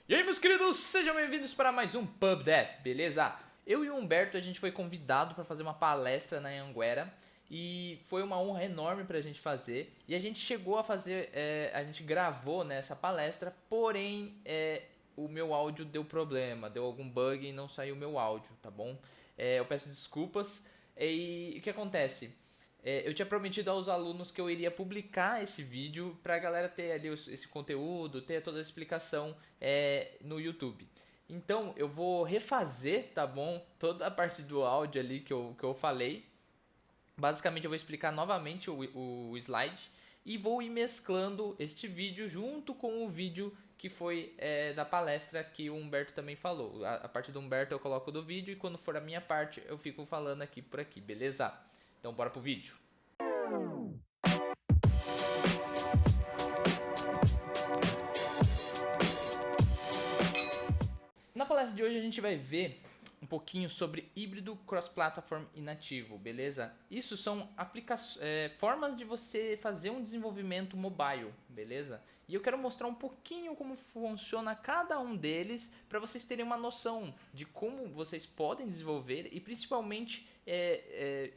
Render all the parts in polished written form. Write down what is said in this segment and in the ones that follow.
E aí, meus queridos, sejam bem-vindos para mais um Pub Death, beleza? Eu e o Humberto, a gente foi convidado para fazer uma palestra na Anhanguera e foi uma honra enorme pra gente fazer. E a gente chegou a fazer, a gente gravou nessa palestra, porém o meu áudio deu problema, deu algum bug e não saiu o meu áudio, tá bom? Eu peço desculpas. E o que acontece? Eu tinha prometido aos alunos que eu iria publicar esse vídeo pra galera ter ali esse conteúdo, ter toda a explicação no YouTube. Então eu vou refazer, tá bom? Toda a parte do áudio ali que eu falei. Basicamente eu vou explicar novamente o slide e vou ir mesclando este vídeo junto com o vídeo que foi da palestra que o Humberto também falou. A parte do Humberto eu coloco do vídeo e quando for a minha parte eu fico falando aqui por aqui, beleza? Então bora pro vídeo. Na palestra de hoje a gente vai ver um pouquinho sobre híbrido, cross-platform e nativo, beleza? Isso são formas de você fazer um desenvolvimento mobile, beleza? E eu quero mostrar um pouquinho como funciona cada um deles para vocês terem uma noção de como vocês podem desenvolver e principalmente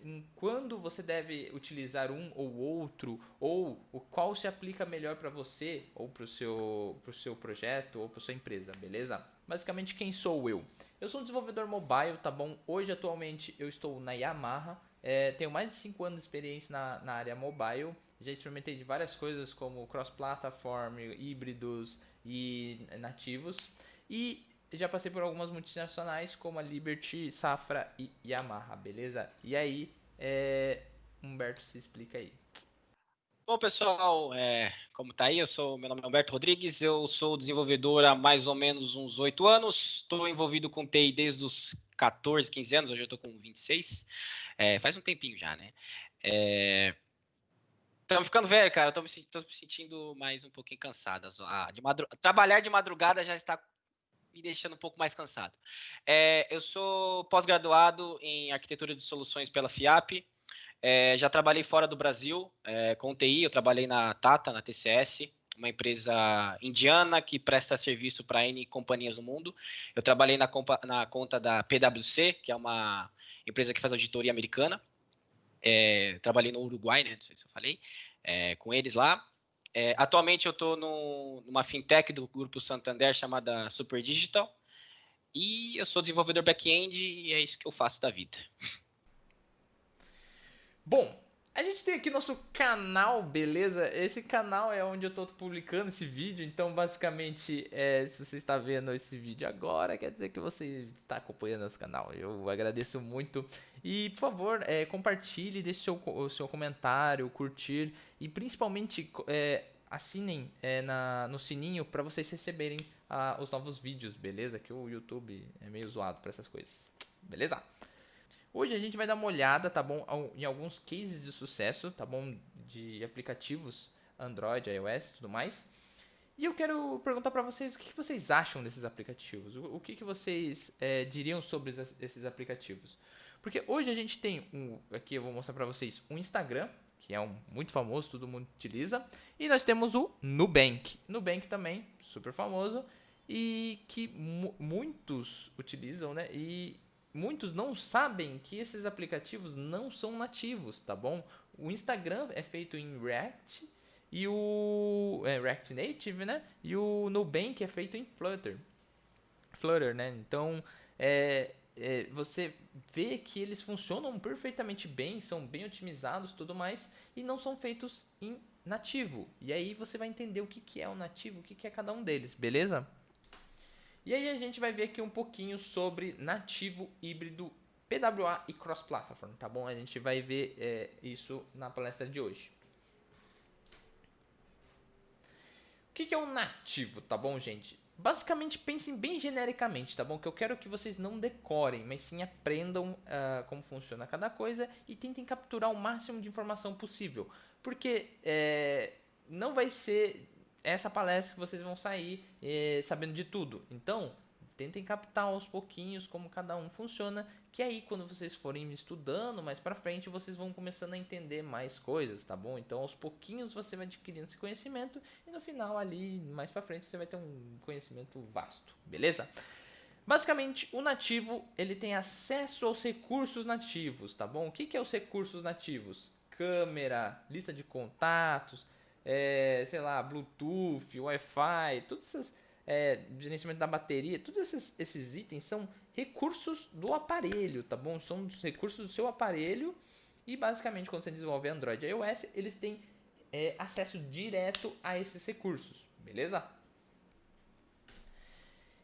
em quando você deve utilizar um ou outro ou o qual se aplica melhor para você ou para o seu projeto ou para sua empresa, beleza? Basicamente, quem sou eu? Eu sou um desenvolvedor mobile, tá bom? Hoje, atualmente, eu estou na Yamaha. Tenho mais de 5 anos de experiência na área mobile. Já experimentei de várias coisas como cross-platform, híbridos e nativos. E já passei por algumas multinacionais como a Liberty, Safra e Yamaha, beleza? E aí, Humberto, se explica aí. Bom, pessoal, como tá aí, meu nome é Humberto Rodrigues, eu sou desenvolvedor há mais ou menos uns 8 anos, estou envolvido com TI desde os 14, 15 anos, hoje eu estou com 26, faz um tempinho já, né? Estamos ficando velho, cara, tô me sentindo mais um pouquinho cansado. Trabalhar de madrugada já está me deixando um pouco mais cansado. Eu sou pós-graduado em arquitetura de soluções pela FIAP. Já trabalhei fora do Brasil com TI, eu trabalhei na Tata, na TCS, uma empresa indiana que presta serviço para N companhias no mundo. Eu trabalhei na conta da PwC, que é uma empresa que faz auditoria americana. Trabalhei no Uruguai, né? Não sei se eu falei, com eles lá. Atualmente eu estou numa fintech do Grupo Santander chamada Super Digital. E eu sou desenvolvedor back-end e é isso que eu faço da vida. Bom, a gente tem aqui nosso canal, beleza? Esse canal é onde eu tô publicando esse vídeo, então basicamente, se você está vendo esse vídeo agora, quer dizer que você está acompanhando nosso canal. Eu agradeço muito. E, por favor, compartilhe, deixe o seu comentário, curtir e principalmente assinem no sininho para vocês receberem os novos vídeos, beleza? Que o YouTube é meio zoado para essas coisas, beleza? Hoje a gente vai dar uma olhada, tá bom, em alguns cases de sucesso, tá bom, de aplicativos Android, iOS e tudo mais. E eu quero perguntar para vocês o que vocês acham desses aplicativos, o que vocês diriam sobre esses aplicativos. Porque hoje a gente tem aqui eu vou mostrar para vocês um Instagram, que é muito famoso, todo mundo utiliza, e nós temos o Nubank. Nubank também, super famoso, e que muitos utilizam, né? E muitos não sabem que esses aplicativos não são nativos, tá bom? O Instagram é feito em React e o React Native, né? E o Nubank é feito em Flutter, né? Então, você vê que eles funcionam perfeitamente bem, são bem otimizados, tudo mais, e não são feitos em nativo. E aí você vai entender o que é o nativo, o que é cada um deles, beleza? E aí a gente vai ver aqui um pouquinho sobre nativo, híbrido, PWA e cross-platform, tá bom? A gente vai ver isso na palestra de hoje. O que é um nativo, tá bom, gente? Basicamente, pensem bem genericamente, tá bom? Que eu quero que vocês não decorem, mas sim aprendam como funciona cada coisa e tentem capturar o máximo de informação possível. Porque não vai ser essa palestra que vocês vão sair sabendo de tudo. Então, tentem captar aos pouquinhos como cada um funciona, que aí quando vocês forem estudando mais pra frente, vocês vão começando a entender mais coisas, tá bom? Então aos pouquinhos você vai adquirindo esse conhecimento e no final ali, mais pra frente, você vai ter um conhecimento vasto, beleza? Basicamente, o nativo, ele tem acesso aos recursos nativos, tá bom? O que é os recursos nativos? Câmera, lista de contatos, sei lá, Bluetooth, Wi-Fi, todos esses, gerenciamento da bateria, todos esses itens são recursos do aparelho, tá bom? São os recursos do seu aparelho e basicamente quando você desenvolve Android e iOS, eles têm acesso direto a esses recursos, beleza?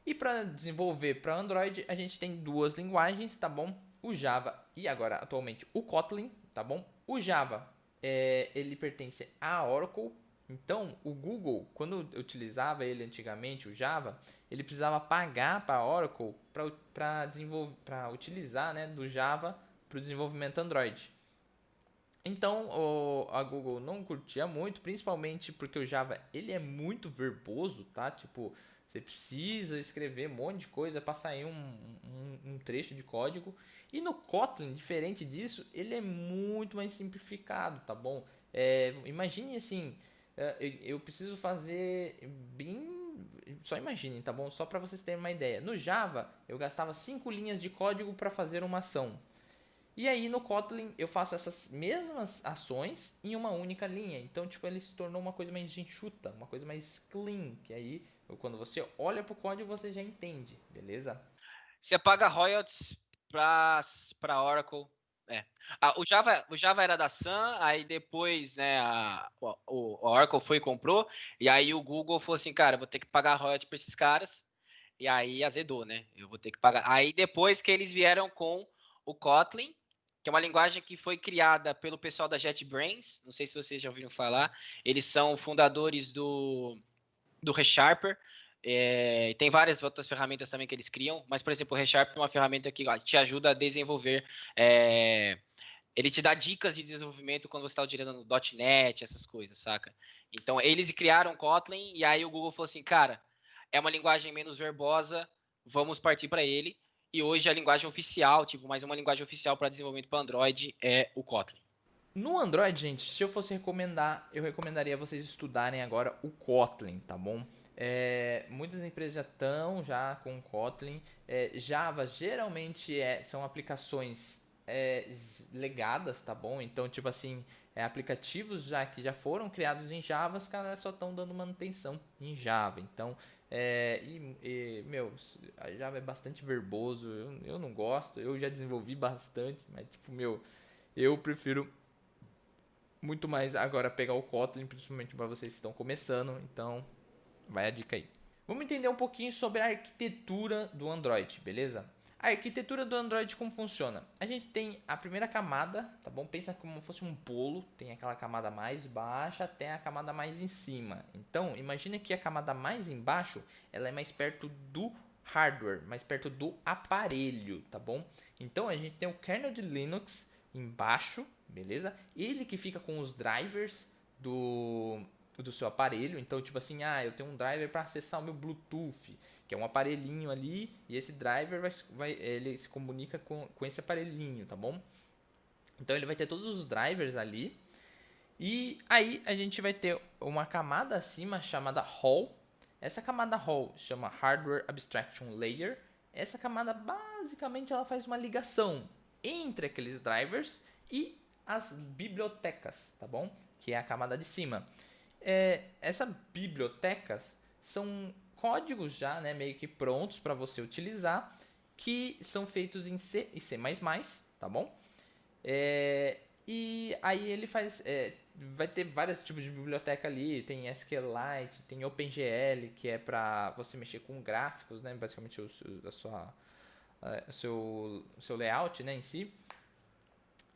E para desenvolver para Android, a gente tem duas linguagens, tá bom? O Java e agora atualmente o Kotlin, tá bom? O Java, ele pertence à Oracle. Então, o Google, quando utilizava ele antigamente, o Java, ele precisava pagar para a Oracle para utilizar, né, do Java para o desenvolvimento Android. Então, a Google não curtia muito, principalmente porque o Java ele é muito verboso, tá? Tipo, você precisa escrever um monte de coisa para sair um trecho de código. E no Kotlin, diferente disso, ele é muito mais simplificado, tá bom? Imagine assim, eu preciso fazer bem... Só imaginem, tá bom? Só para vocês terem uma ideia. No Java, eu gastava 5 linhas de código para fazer uma ação. E aí no Kotlin eu faço essas mesmas ações em uma única linha. Então, tipo, ele se tornou uma coisa mais enxuta, uma coisa mais clean. Que aí, quando você olha pro código, você já entende, beleza? Você paga royalties para Oracle. O Java era da Sun, aí depois, né, o Oracle foi e comprou, e aí o Google falou assim, cara, vou ter que pagar royalties para esses caras, e aí azedou, né? Eu vou ter que pagar. Aí depois que eles vieram com o Kotlin, que é uma linguagem que foi criada pelo pessoal da JetBrains, não sei se vocês já ouviram falar, eles são fundadores do ReSharper. Tem várias outras ferramentas também que eles criam, mas, por exemplo, o ReSharper é uma ferramenta que te ajuda a desenvolver. Ele te dá dicas de desenvolvimento quando você está utilizando .NET, essas coisas, saca? Então, eles criaram Kotlin e aí o Google falou assim, cara, é uma linguagem menos verbosa, vamos partir para ele. E hoje a linguagem oficial, tipo, mais uma linguagem oficial para desenvolvimento para Android é o Kotlin. No Android, gente, se eu fosse recomendar, eu recomendaria vocês estudarem agora o Kotlin, tá bom? Muitas empresas já estão já com Kotlin. Java geralmente são aplicações legadas, tá bom? Então, tipo assim, aplicativos já que já foram criados em Java, os caras só estão dando manutenção em Java. Então, meu, a Java é bastante verboso, eu não gosto, eu já desenvolvi bastante, mas tipo, meu, eu prefiro muito mais agora pegar o Kotlin, principalmente para vocês que estão começando, então vai a dica aí. Vamos entender um pouquinho sobre a arquitetura do Android, beleza? A arquitetura do Android como funciona? A gente tem a primeira camada, tá bom? Pensa como se fosse um bolo, tem aquela camada mais baixa até a camada mais em cima. Então, imagine que a camada mais embaixo, ela é mais perto do hardware, mais perto do aparelho, tá bom? Então, a gente tem o kernel de Linux embaixo, beleza? Ele que fica com os drivers do seu aparelho. Então, tipo assim, eu tenho um driver para acessar o meu Bluetooth, que é um aparelhinho ali, e esse driver ele se comunica com esse aparelhinho, tá bom? Então, ele vai ter todos os drivers ali. E aí, a gente vai ter uma camada acima chamada Hall. Essa camada Hall chama Hardware Abstraction Layer. Essa camada, basicamente, ela faz uma ligação entre aqueles drivers e as bibliotecas, tá bom? Que é a camada de cima. Essas bibliotecas são códigos já, né, meio que prontos para você utilizar, que são feitos em C e C++, tá bom? E aí ele faz, vai ter vários tipos de biblioteca ali, tem SQLite, tem OpenGL, que é para você mexer com gráficos, né, basicamente o seu layout, né, em si.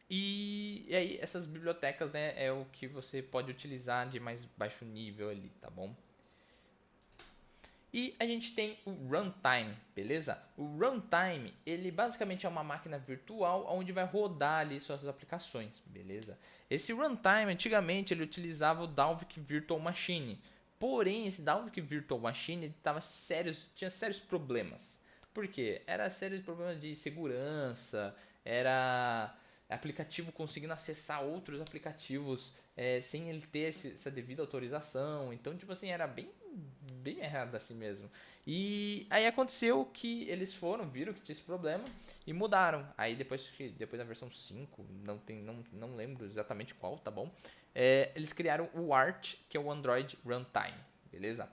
E aí essas bibliotecas, né, é o que você pode utilizar de mais baixo nível ali, tá bom? E a gente tem o runtime, beleza? O runtime, ele basicamente é uma máquina virtual onde vai rodar ali suas aplicações, beleza? Esse runtime, antigamente, ele utilizava o Dalvik Virtual Machine. Porém, esse Dalvik Virtual Machine ele tinha sérios problemas. Por quê? Era sérios problemas de segurança, era aplicativo conseguindo acessar outros aplicativos sem ele ter essa devida autorização. Então, tipo assim, era bem errado assim mesmo. E aí aconteceu que eles viram que tinha esse problema e mudaram. Aí depois da versão 5, não lembro exatamente qual, tá bom? Eles criaram o Art, que é o Android Runtime, beleza?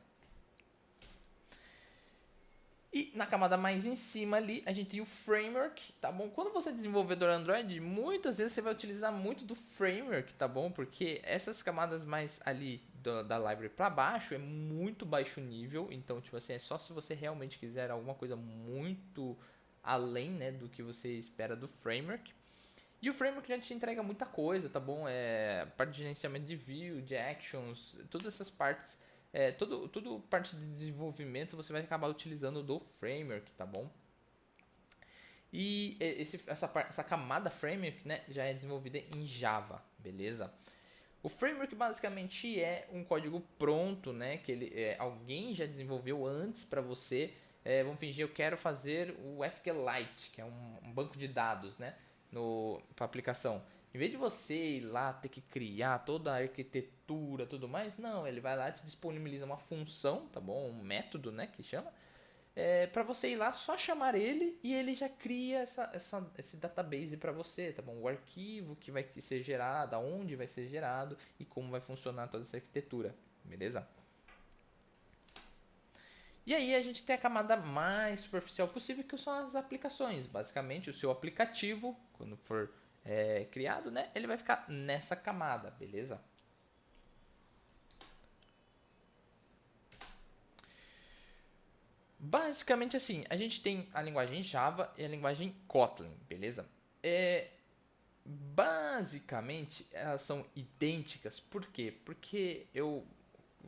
E na camada mais em cima ali, a gente tem o framework, tá bom? Quando você é desenvolvedor Android, muitas vezes você vai utilizar muito do framework, tá bom? Porque essas camadas mais ali da library para baixo é muito baixo nível, então tipo assim, é só se você realmente quiser alguma coisa muito além, né, do que você espera do framework. E o framework já te entrega muita coisa, tá bom? Parte de gerenciamento de view, de actions, todas essas partes. Tudo parte de desenvolvimento você vai acabar utilizando do framework, tá bom? E essa camada framework, né, já é desenvolvida em Java, beleza? O framework basicamente é um código pronto, né, que alguém já desenvolveu antes para você. Vamos fingir, eu quero fazer o SQLite, que é um banco de dados, né, para aplicação. Em vez de você ir lá ter que criar toda a arquitetura, tudo mais, não, ele vai lá e te disponibiliza uma função, tá bom? Um método, né, que chama, para você ir lá, só chamar ele e ele já cria esse database para você, tá bom? O arquivo que vai ser gerado, aonde vai ser gerado e como vai funcionar toda essa arquitetura, beleza? E aí a gente tem a camada mais superficial possível, que são as aplicações. Basicamente, o seu aplicativo, quando for criado, né, ele vai ficar nessa camada, beleza? Basicamente assim, a gente tem a linguagem Java e a linguagem Kotlin, beleza? Basicamente, elas são idênticas. Por quê? Porque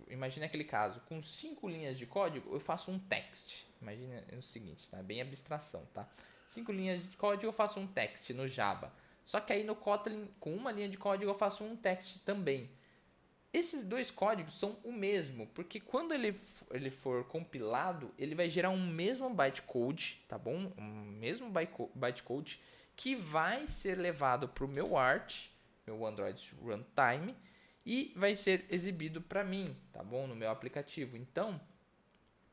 imagine aquele caso, com 5 linhas de código, eu faço um text. Imagina o seguinte, tá? Bem abstração, tá? 5 linhas de código, eu faço um text no Java. Só que aí no Kotlin, com uma linha de código, eu faço um text também. Esses dois códigos são o mesmo, porque quando ele for compilado, ele vai gerar um mesmo bytecode, tá bom? Um mesmo bytecode que vai ser levado para o meu Art, meu Android Runtime, e vai ser exibido para mim, tá bom? No meu aplicativo. Então,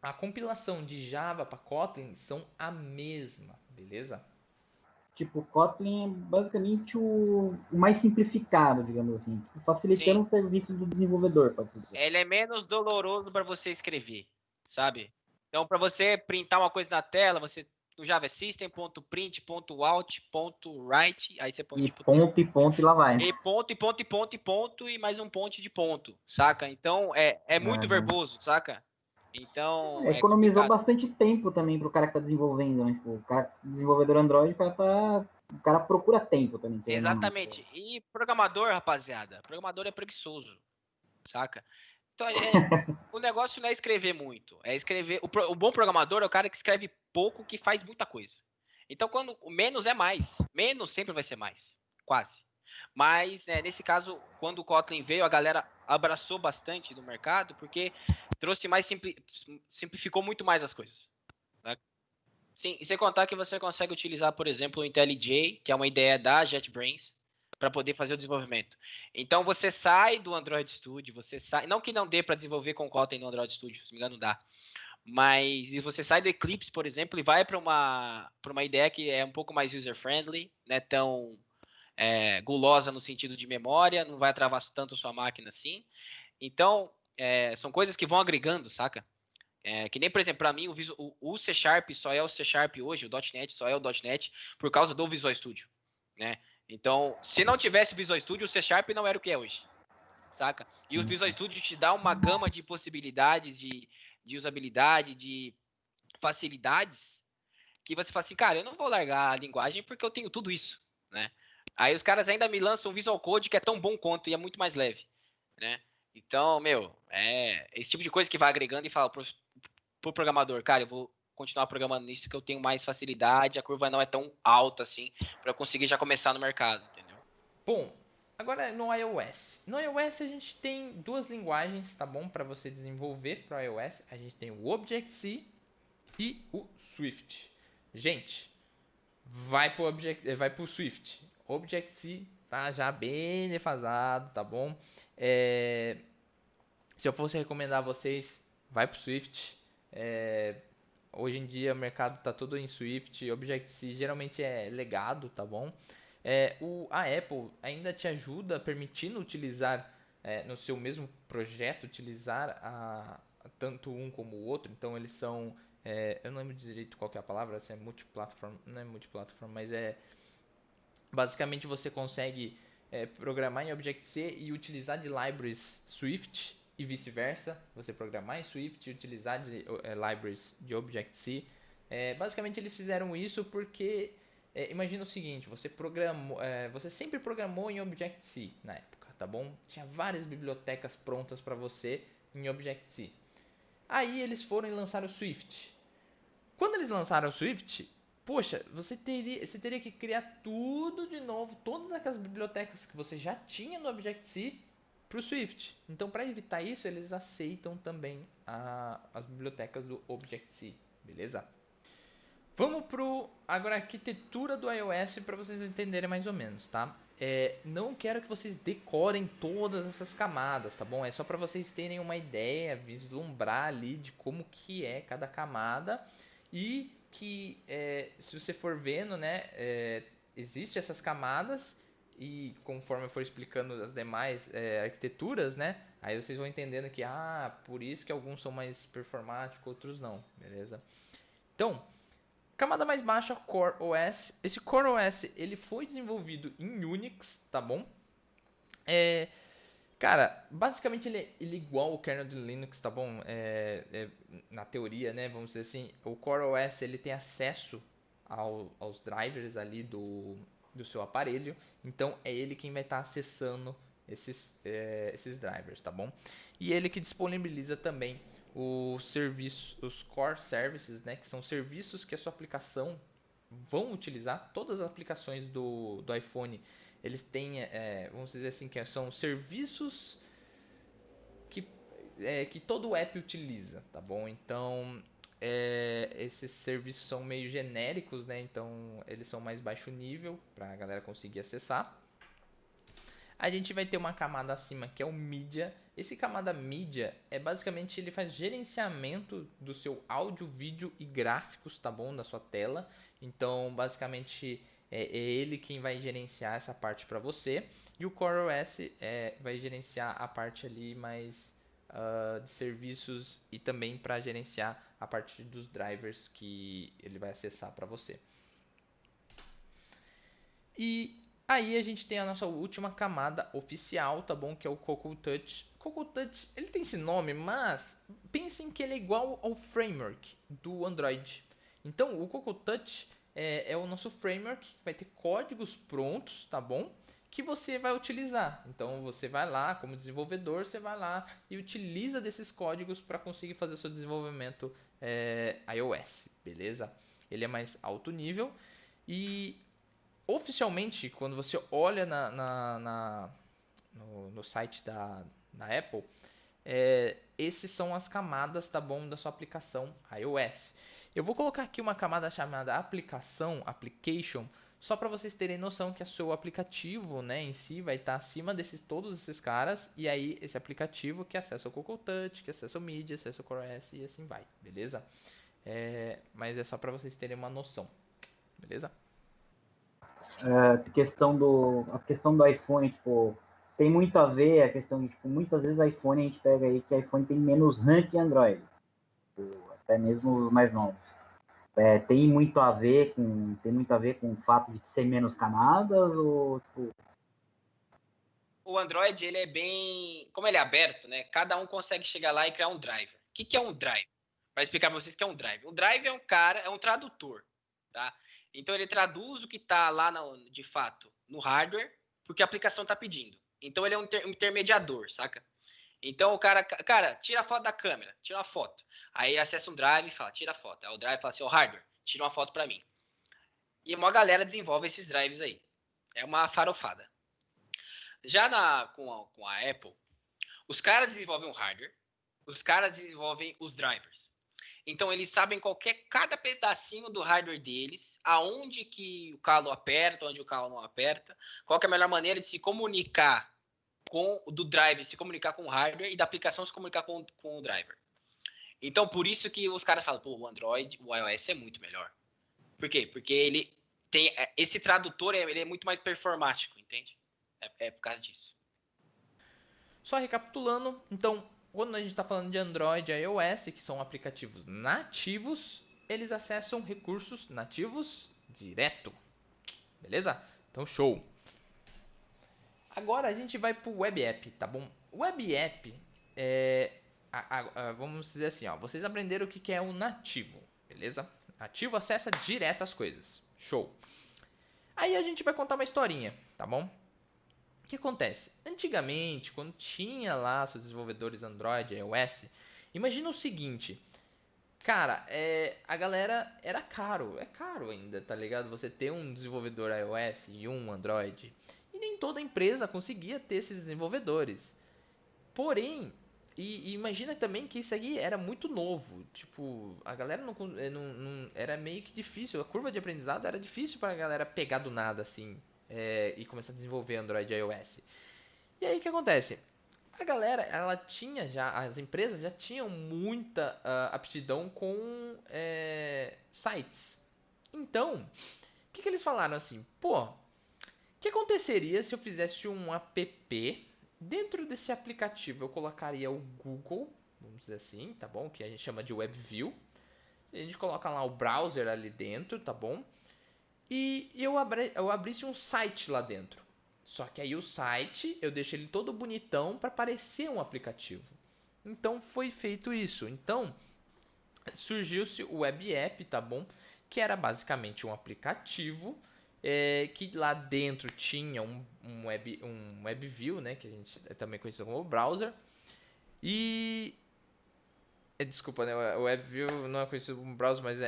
a compilação de Java para Kotlin são a mesma, beleza? Tipo, o Kotlin é basicamente o mais simplificado, digamos assim, facilitando Sim. o serviço do desenvolvedor, pode dizer. Ele é menos doloroso para você escrever, sabe? Então, para você printar uma coisa na tela, você no Java é system.print.out.write, aí você põe E tipo ponto, e ponto, e lá vai. e ponto, e ponto, e ponto, e ponto, e mais um ponto de ponto, saca? Então, é muito verboso, saca? Então, é Economizou complicado. bastante tempo também pro cara que tá desenvolvendo, né? Tipo, o cara, desenvolvedor Android, o cara procura tempo também. Exatamente. E programador, rapaziada, programador é preguiçoso, saca? Então, o negócio não é escrever muito, é escrever. O bom programador é o cara que escreve pouco, que faz muita coisa. Então, quando o menos é mais, menos sempre vai ser mais, quase. Mas, né, nesse caso, quando o Kotlin veio, a galera abraçou bastante no mercado, porque trouxe mais simplificou muito mais as coisas. Né? Sim, e sem contar que você consegue utilizar, por exemplo, o IntelliJ, que é uma ideia da JetBrains, para poder fazer o desenvolvimento. Então você sai do Android Studio, você sai, não que não dê para desenvolver com Kotlin no Android Studio, se me engano dá, mas e você sai do Eclipse, por exemplo, e vai para uma ideia que é um pouco mais user friendly, né, tão gulosa no sentido de memória, não vai travar tanto a sua máquina assim. Então são coisas que vão agregando, saca? Que nem, por exemplo, para mim o C Sharp só é o C Sharp hoje, o .NET só é o .NET por causa do Visual Studio, né? Então, se não tivesse Visual Studio, o C Sharp não era o que é hoje, saca? E o Visual Studio te dá uma gama de possibilidades, de usabilidade, de facilidades, que você fala assim, cara, eu não vou largar a linguagem porque eu tenho tudo isso, né? Aí os caras ainda me lançam um Visual Code que é tão bom quanto e é muito mais leve, né? Então, meu, esse tipo de coisa que vai agregando e fala pro programador, cara, eu vou continuar programando nisso que eu tenho mais facilidade, a curva não é tão alta assim, para eu conseguir já começar no mercado, entendeu? Bom, agora no iOS. No iOS a gente tem duas linguagens, tá bom? Para você desenvolver para o iOS. A gente tem o Objective-C e o Swift. Gente, vai pro Swift. Objective-C tá já bem defasado, tá bom? Se eu fosse recomendar a vocês, vai pro Swift. Hoje em dia o mercado tá todo em Swift. Objective-C geralmente é legado, tá bom? A Apple ainda te ajuda permitindo utilizar no seu mesmo projeto, utilizar tanto um como o outro. Então eles são, eu não lembro direito qual que é a palavra, se é multiplataforma, não é multiplataforma, mas basicamente você consegue programar em Objective-C e utilizar de libraries Swift e vice-versa. Você programar em Swift e utilizar de libraries de Objective-C. Basicamente eles fizeram isso porque imagina o seguinte, você sempre programou em Objective-C na época, tá bom? Tinha várias bibliotecas prontas para você em Objective-C. Aí eles foram e lançaram o Swift. Quando eles lançaram o Swift, poxa, você teria que criar tudo de novo, todas aquelas bibliotecas que você já tinha no Objective-C para o Swift. Então, para evitar isso, eles aceitam também as bibliotecas do Objective-C, beleza? Vamos agora a arquitetura do iOS para vocês entenderem mais ou menos, tá? Não quero que vocês decorem todas essas camadas, tá bom? É só para vocês terem uma ideia, vislumbrar ali de como que é cada camada e que se você for vendo, né, existe essas camadas e conforme eu for explicando as demais arquiteturas, né, aí vocês vão entendendo que por isso que alguns são mais performáticos, outros não, beleza? Então, camada mais baixa, Core OS. Esse Core OS ele foi desenvolvido em Unix, tá bom? Cara, basicamente ele é igual ao kernel de Linux, tá bom? Na teoria, né? Vamos dizer assim, o Core OS ele tem acesso aos drivers ali do seu aparelho. Então é ele quem vai estar acessando esses drivers, tá bom? E ele que disponibiliza também os Core Services, né? Que são serviços que a sua aplicação vão utilizar. Todas as aplicações do iPhone eles têm, vamos dizer assim, que são serviços que todo app utiliza, tá bom? Então, esses serviços são meio genéricos, né? Então, eles são mais baixo nível para a galera conseguir acessar. A gente vai ter uma camada acima que é o Media. Esse camada Media basicamente ele faz gerenciamento do seu áudio, vídeo e gráficos, tá bom? Da sua tela. Então, basicamente é ele quem vai gerenciar essa parte para você. E o Core OS vai gerenciar a parte ali mais de serviços e também para gerenciar a parte dos drivers que ele vai acessar para você. E aí a gente tem a nossa última camada oficial, tá bom? Que é o Cocoa Touch. Cocoa Touch, ele tem esse nome, mas pensem que ele é igual ao framework do Android. Então, o Cocoa Touch é o nosso framework, vai ter códigos prontos, tá bom? Que você vai utilizar. Então, você vai lá, como desenvolvedor, você vai lá e utiliza desses códigos para conseguir fazer o seu desenvolvimento iOS, beleza? Ele é mais alto nível e oficialmente, quando você olha no site da Apple, esses são as camadas, tá bom, da sua aplicação iOS. Eu vou colocar aqui uma camada chamada application, só para vocês terem noção que o seu aplicativo, né, em si vai estar acima todos esses caras, e aí esse aplicativo que acessa o Cocoa Touch, que acessa o Media, acessa o Core OS e assim vai, beleza? Mas é só para vocês terem uma noção, beleza? A questão do iPhone, tipo, tem muito a ver a questão de, tipo, muitas vezes iPhone a gente pega aí que iPhone tem menos RAM que Android, tipo, até mesmo os mais novos. Tem muito a ver com o fato de ser menos camadas ou tipo... O Android ele é bem, como ele é aberto, né? Cada um consegue chegar lá e criar um driver. O que é um driver? Para explicar para vocês o que é um driver. O driver é um tradutor, tá? Então ele traduz o que está lá de fato no hardware, porque a aplicação está pedindo. Então ele é um intermediador, saca? Então o cara, tira a foto da câmera, tira uma foto. Aí ele acessa um drive e fala, tira a foto. Aí o drive fala assim, hardware, tira uma foto para mim. E uma galera desenvolve esses drives aí. É uma farofada. Já com a Apple, os caras desenvolvem o hardware, os caras desenvolvem os drivers. Então, eles sabem cada pedacinho do hardware deles, aonde que o calo aperta, onde o calo não aperta, qual que é a melhor maneira de se comunicar do driver, se comunicar com o hardware e da aplicação se comunicar com o driver. Então, por isso que os caras falam, pô, o Android, o iOS é muito melhor. Por quê? Porque ele tem esse tradutor, ele é muito mais performático, entende? É por causa disso. Só recapitulando, então, quando a gente está falando de Android e iOS, que são aplicativos nativos, eles acessam recursos nativos direto. Beleza? Então, show. Agora a gente vai para o Web App, tá bom? O Web App vamos dizer assim, ó, vocês aprenderam o que é o nativo, beleza? Nativo acessa direto as coisas. Show. Aí a gente vai contar uma historinha, tá bom? O que acontece? Antigamente, quando tinha lá seus desenvolvedores Android e iOS, imagina o seguinte, cara, a galera é caro ainda, tá ligado? Você ter um desenvolvedor iOS e um Android. E nem toda empresa conseguia ter esses desenvolvedores. Porém, e imagina também que isso aqui era muito novo. Tipo, a galera não era meio que difícil. A curva de aprendizado era difícil para a galera pegar do nada assim e começar a desenvolver Android e iOS. E aí o que acontece? A galera, as empresas já tinham muita aptidão com sites. Então, o que eles falaram assim? Pô, o que aconteceria se eu fizesse um app? Dentro desse aplicativo eu colocaria o Google, vamos dizer assim, tá bom? Que a gente chama de WebView. A gente coloca lá o browser ali dentro, tá bom? E eu abrisse um site lá dentro. Só que aí o site eu deixo ele todo bonitão para parecer um aplicativo. Então foi feito isso. Então surgiu-se o Web App, tá bom? Que era basicamente um aplicativo que lá dentro tinha um WebView, né? Que a gente também conhecido como browser. E desculpa, né? O WebView não é conhecido como browser, mas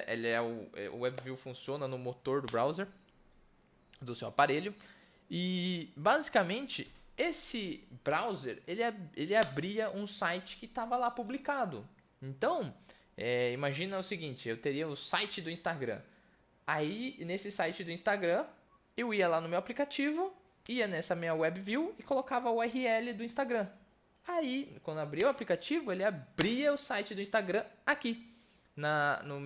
o WebView funciona no motor do browser do seu aparelho. E basicamente esse browser ele abria um site que estava lá publicado. Então imagina o seguinte, eu teria o site do Instagram. Aí nesse site do Instagram eu ia lá no meu aplicativo, ia nessa minha WebView e colocava o URL do Instagram. Aí quando abria o aplicativo ele abria o site do Instagram aqui no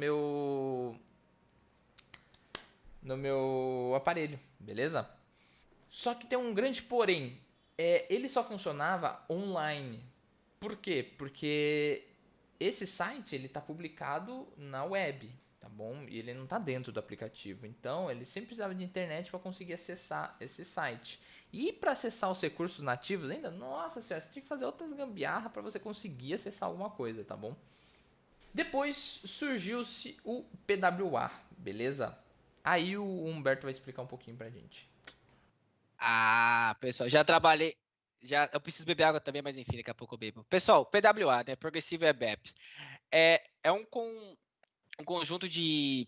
meu aparelho, beleza? Só que tem um grande porém, ele só funcionava online. Por quê? Porque esse site ele está publicado na web, tá bom? E ele não está dentro do aplicativo. Então ele sempre precisava de internet para conseguir acessar esse site. E para acessar os recursos nativos ainda, nossa senhora, você tinha que fazer outras gambiarra para você conseguir acessar alguma coisa, tá bom? Depois surgiu-se o PWA, beleza? Aí o Humberto vai explicar um pouquinho pra gente. Ah, pessoal, já trabalhei. Eu preciso beber água também, mas enfim, daqui a pouco eu bebo. Pessoal, PWA, né? Progressive Web Apps. É um conjunto de,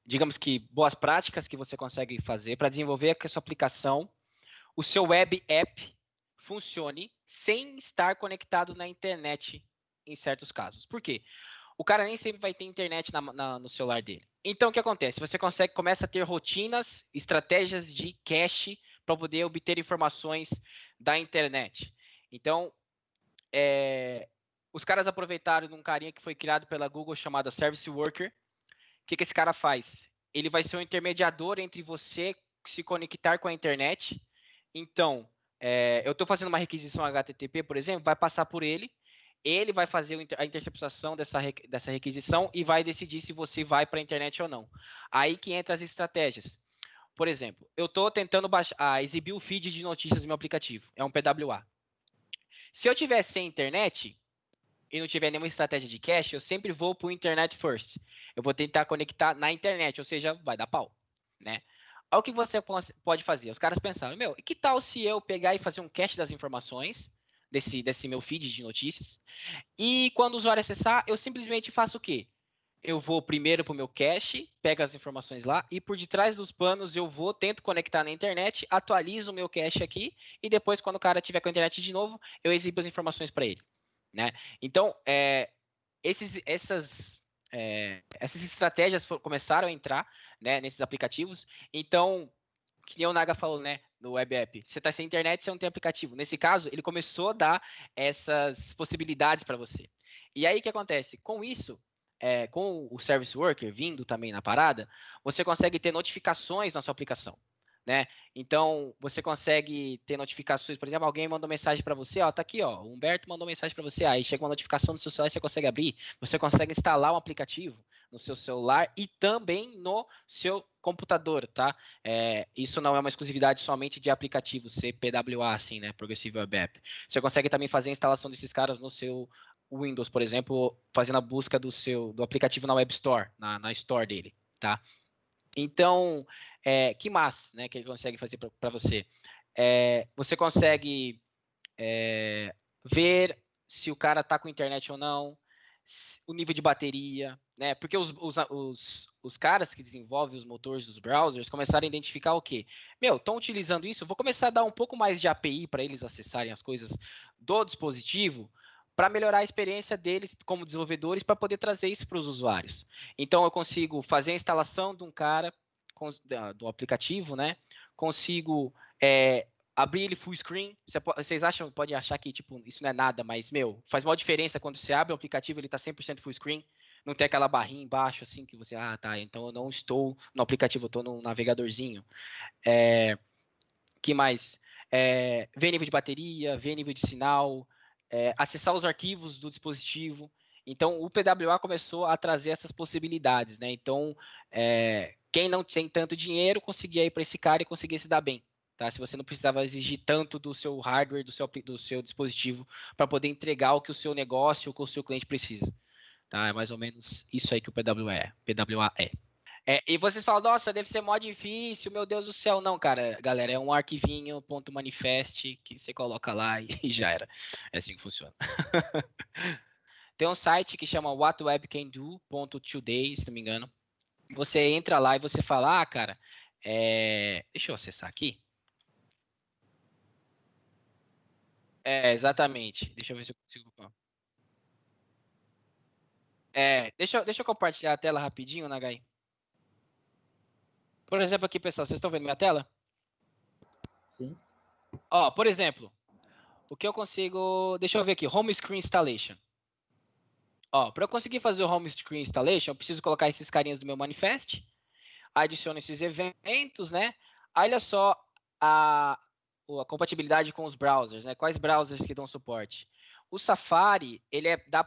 digamos que, boas práticas que você consegue fazer para desenvolver que a sua aplicação, o seu web app, funcione sem estar conectado na internet em certos casos. Por quê? O cara nem sempre vai ter internet no celular dele. Então, o que acontece? Você começa a ter rotinas, estratégias de cache para poder obter informações da internet. Então, os caras aproveitaram de um carinha que foi criado pela Google chamado Service Worker. O que esse cara faz? Ele vai ser um intermediador entre você se conectar com a internet. Então, eu estou fazendo uma requisição HTTP, por exemplo, vai passar por ele. Ele vai fazer a interceptação dessa requisição e vai decidir se você vai para a internet ou não. Aí que entra as estratégias. Por exemplo, eu estou tentando exibir o feed de notícias no meu aplicativo. É um PWA. Se eu tiver sem internet e não tiver nenhuma estratégia de cache, eu sempre vou para o Internet First. Eu vou tentar conectar na internet, ou seja, vai dar pau, né? Olha o que você pode fazer. Os caras pensaram, e que tal se eu pegar e fazer um cache das informações desse meu feed de notícias, e quando o usuário acessar, eu simplesmente faço o quê? Eu vou primeiro para o meu cache, pego as informações lá, e por detrás dos panos eu tento conectar na internet, atualizo o meu cache aqui, e depois, quando o cara tiver com a internet de novo, eu exibo as informações para ele, né? Então, essas estratégias começaram a entrar, né, nesses aplicativos. Então, que nem o Naga falou, né, no web app, você está sem internet, você não tem aplicativo. Nesse caso, ele começou a dar essas possibilidades para você. E aí, o que acontece? Com isso, com o Service Worker vindo também na parada, você consegue ter notificações na sua aplicação, né? Então, você consegue ter notificações, por exemplo, alguém mandou mensagem para você, ó, tá aqui, ó, o Humberto mandou mensagem para você, aí chega uma notificação no seu celular, você consegue abrir, você consegue instalar um aplicativo no seu celular e também no seu computador, tá? Isso não é uma exclusividade somente de aplicativos, CPWA, assim, né? Progressive Web App. Você consegue também fazer a instalação desses caras no seu Windows, por exemplo, fazendo a busca do aplicativo na Web Store, na Store dele, tá? Então, que mais, né, que ele consegue fazer para você? Você consegue ver se o cara tá com internet ou não, o nível de bateria, né? Porque os caras que desenvolvem os motores dos browsers começaram a identificar o quê? Estão utilizando isso, eu vou começar a dar um pouco mais de API para eles acessarem as coisas do dispositivo para melhorar a experiência deles como desenvolvedores para poder trazer isso para os usuários. Então, eu consigo fazer a instalação de um cara do aplicativo, né? Consigo abrir ele full screen. Vocês podem achar que tipo, isso não é nada, mas, faz maior diferença quando você abre o aplicativo, ele está 100% full screen, não tem aquela barrinha embaixo, assim, que você, tá, então eu não estou no aplicativo, eu estou no navegadorzinho. Que mais? Ver nível de bateria, ver nível de sinal, acessar os arquivos do dispositivo. Então, o PWA começou a trazer essas possibilidades, né? Então, quem não tem tanto dinheiro, conseguia ir para esse cara e conseguia se dar bem. Tá? Se você não precisava exigir tanto do seu hardware, do seu dispositivo, para poder entregar o que o seu negócio ou que o seu cliente precisa. Tá? É mais ou menos isso aí que o PWA é. E vocês falam, nossa, deve ser mó difícil, meu Deus do céu. Não, cara, galera, é um arquivinho, .manifest, que você coloca lá e já era. É assim que funciona. Tem um site que chama whatwebcando.today, se não me engano. Você entra lá e você fala, cara, deixa eu acessar aqui. Exatamente. Deixa eu ver se eu consigo. Deixa eu compartilhar a tela rapidinho, Nagai. Por exemplo, aqui, pessoal, vocês estão vendo minha tela? Sim. Ó, por exemplo, o que eu consigo... Deixa eu ver aqui, Home Screen Installation. Ó, para eu conseguir fazer o Home Screen Installation, eu preciso colocar esses carinhas do meu manifest, adiciono esses eventos, né? Olha só a compatibilidade com os browsers, né? Quais browsers que dão suporte? O Safari, ele dá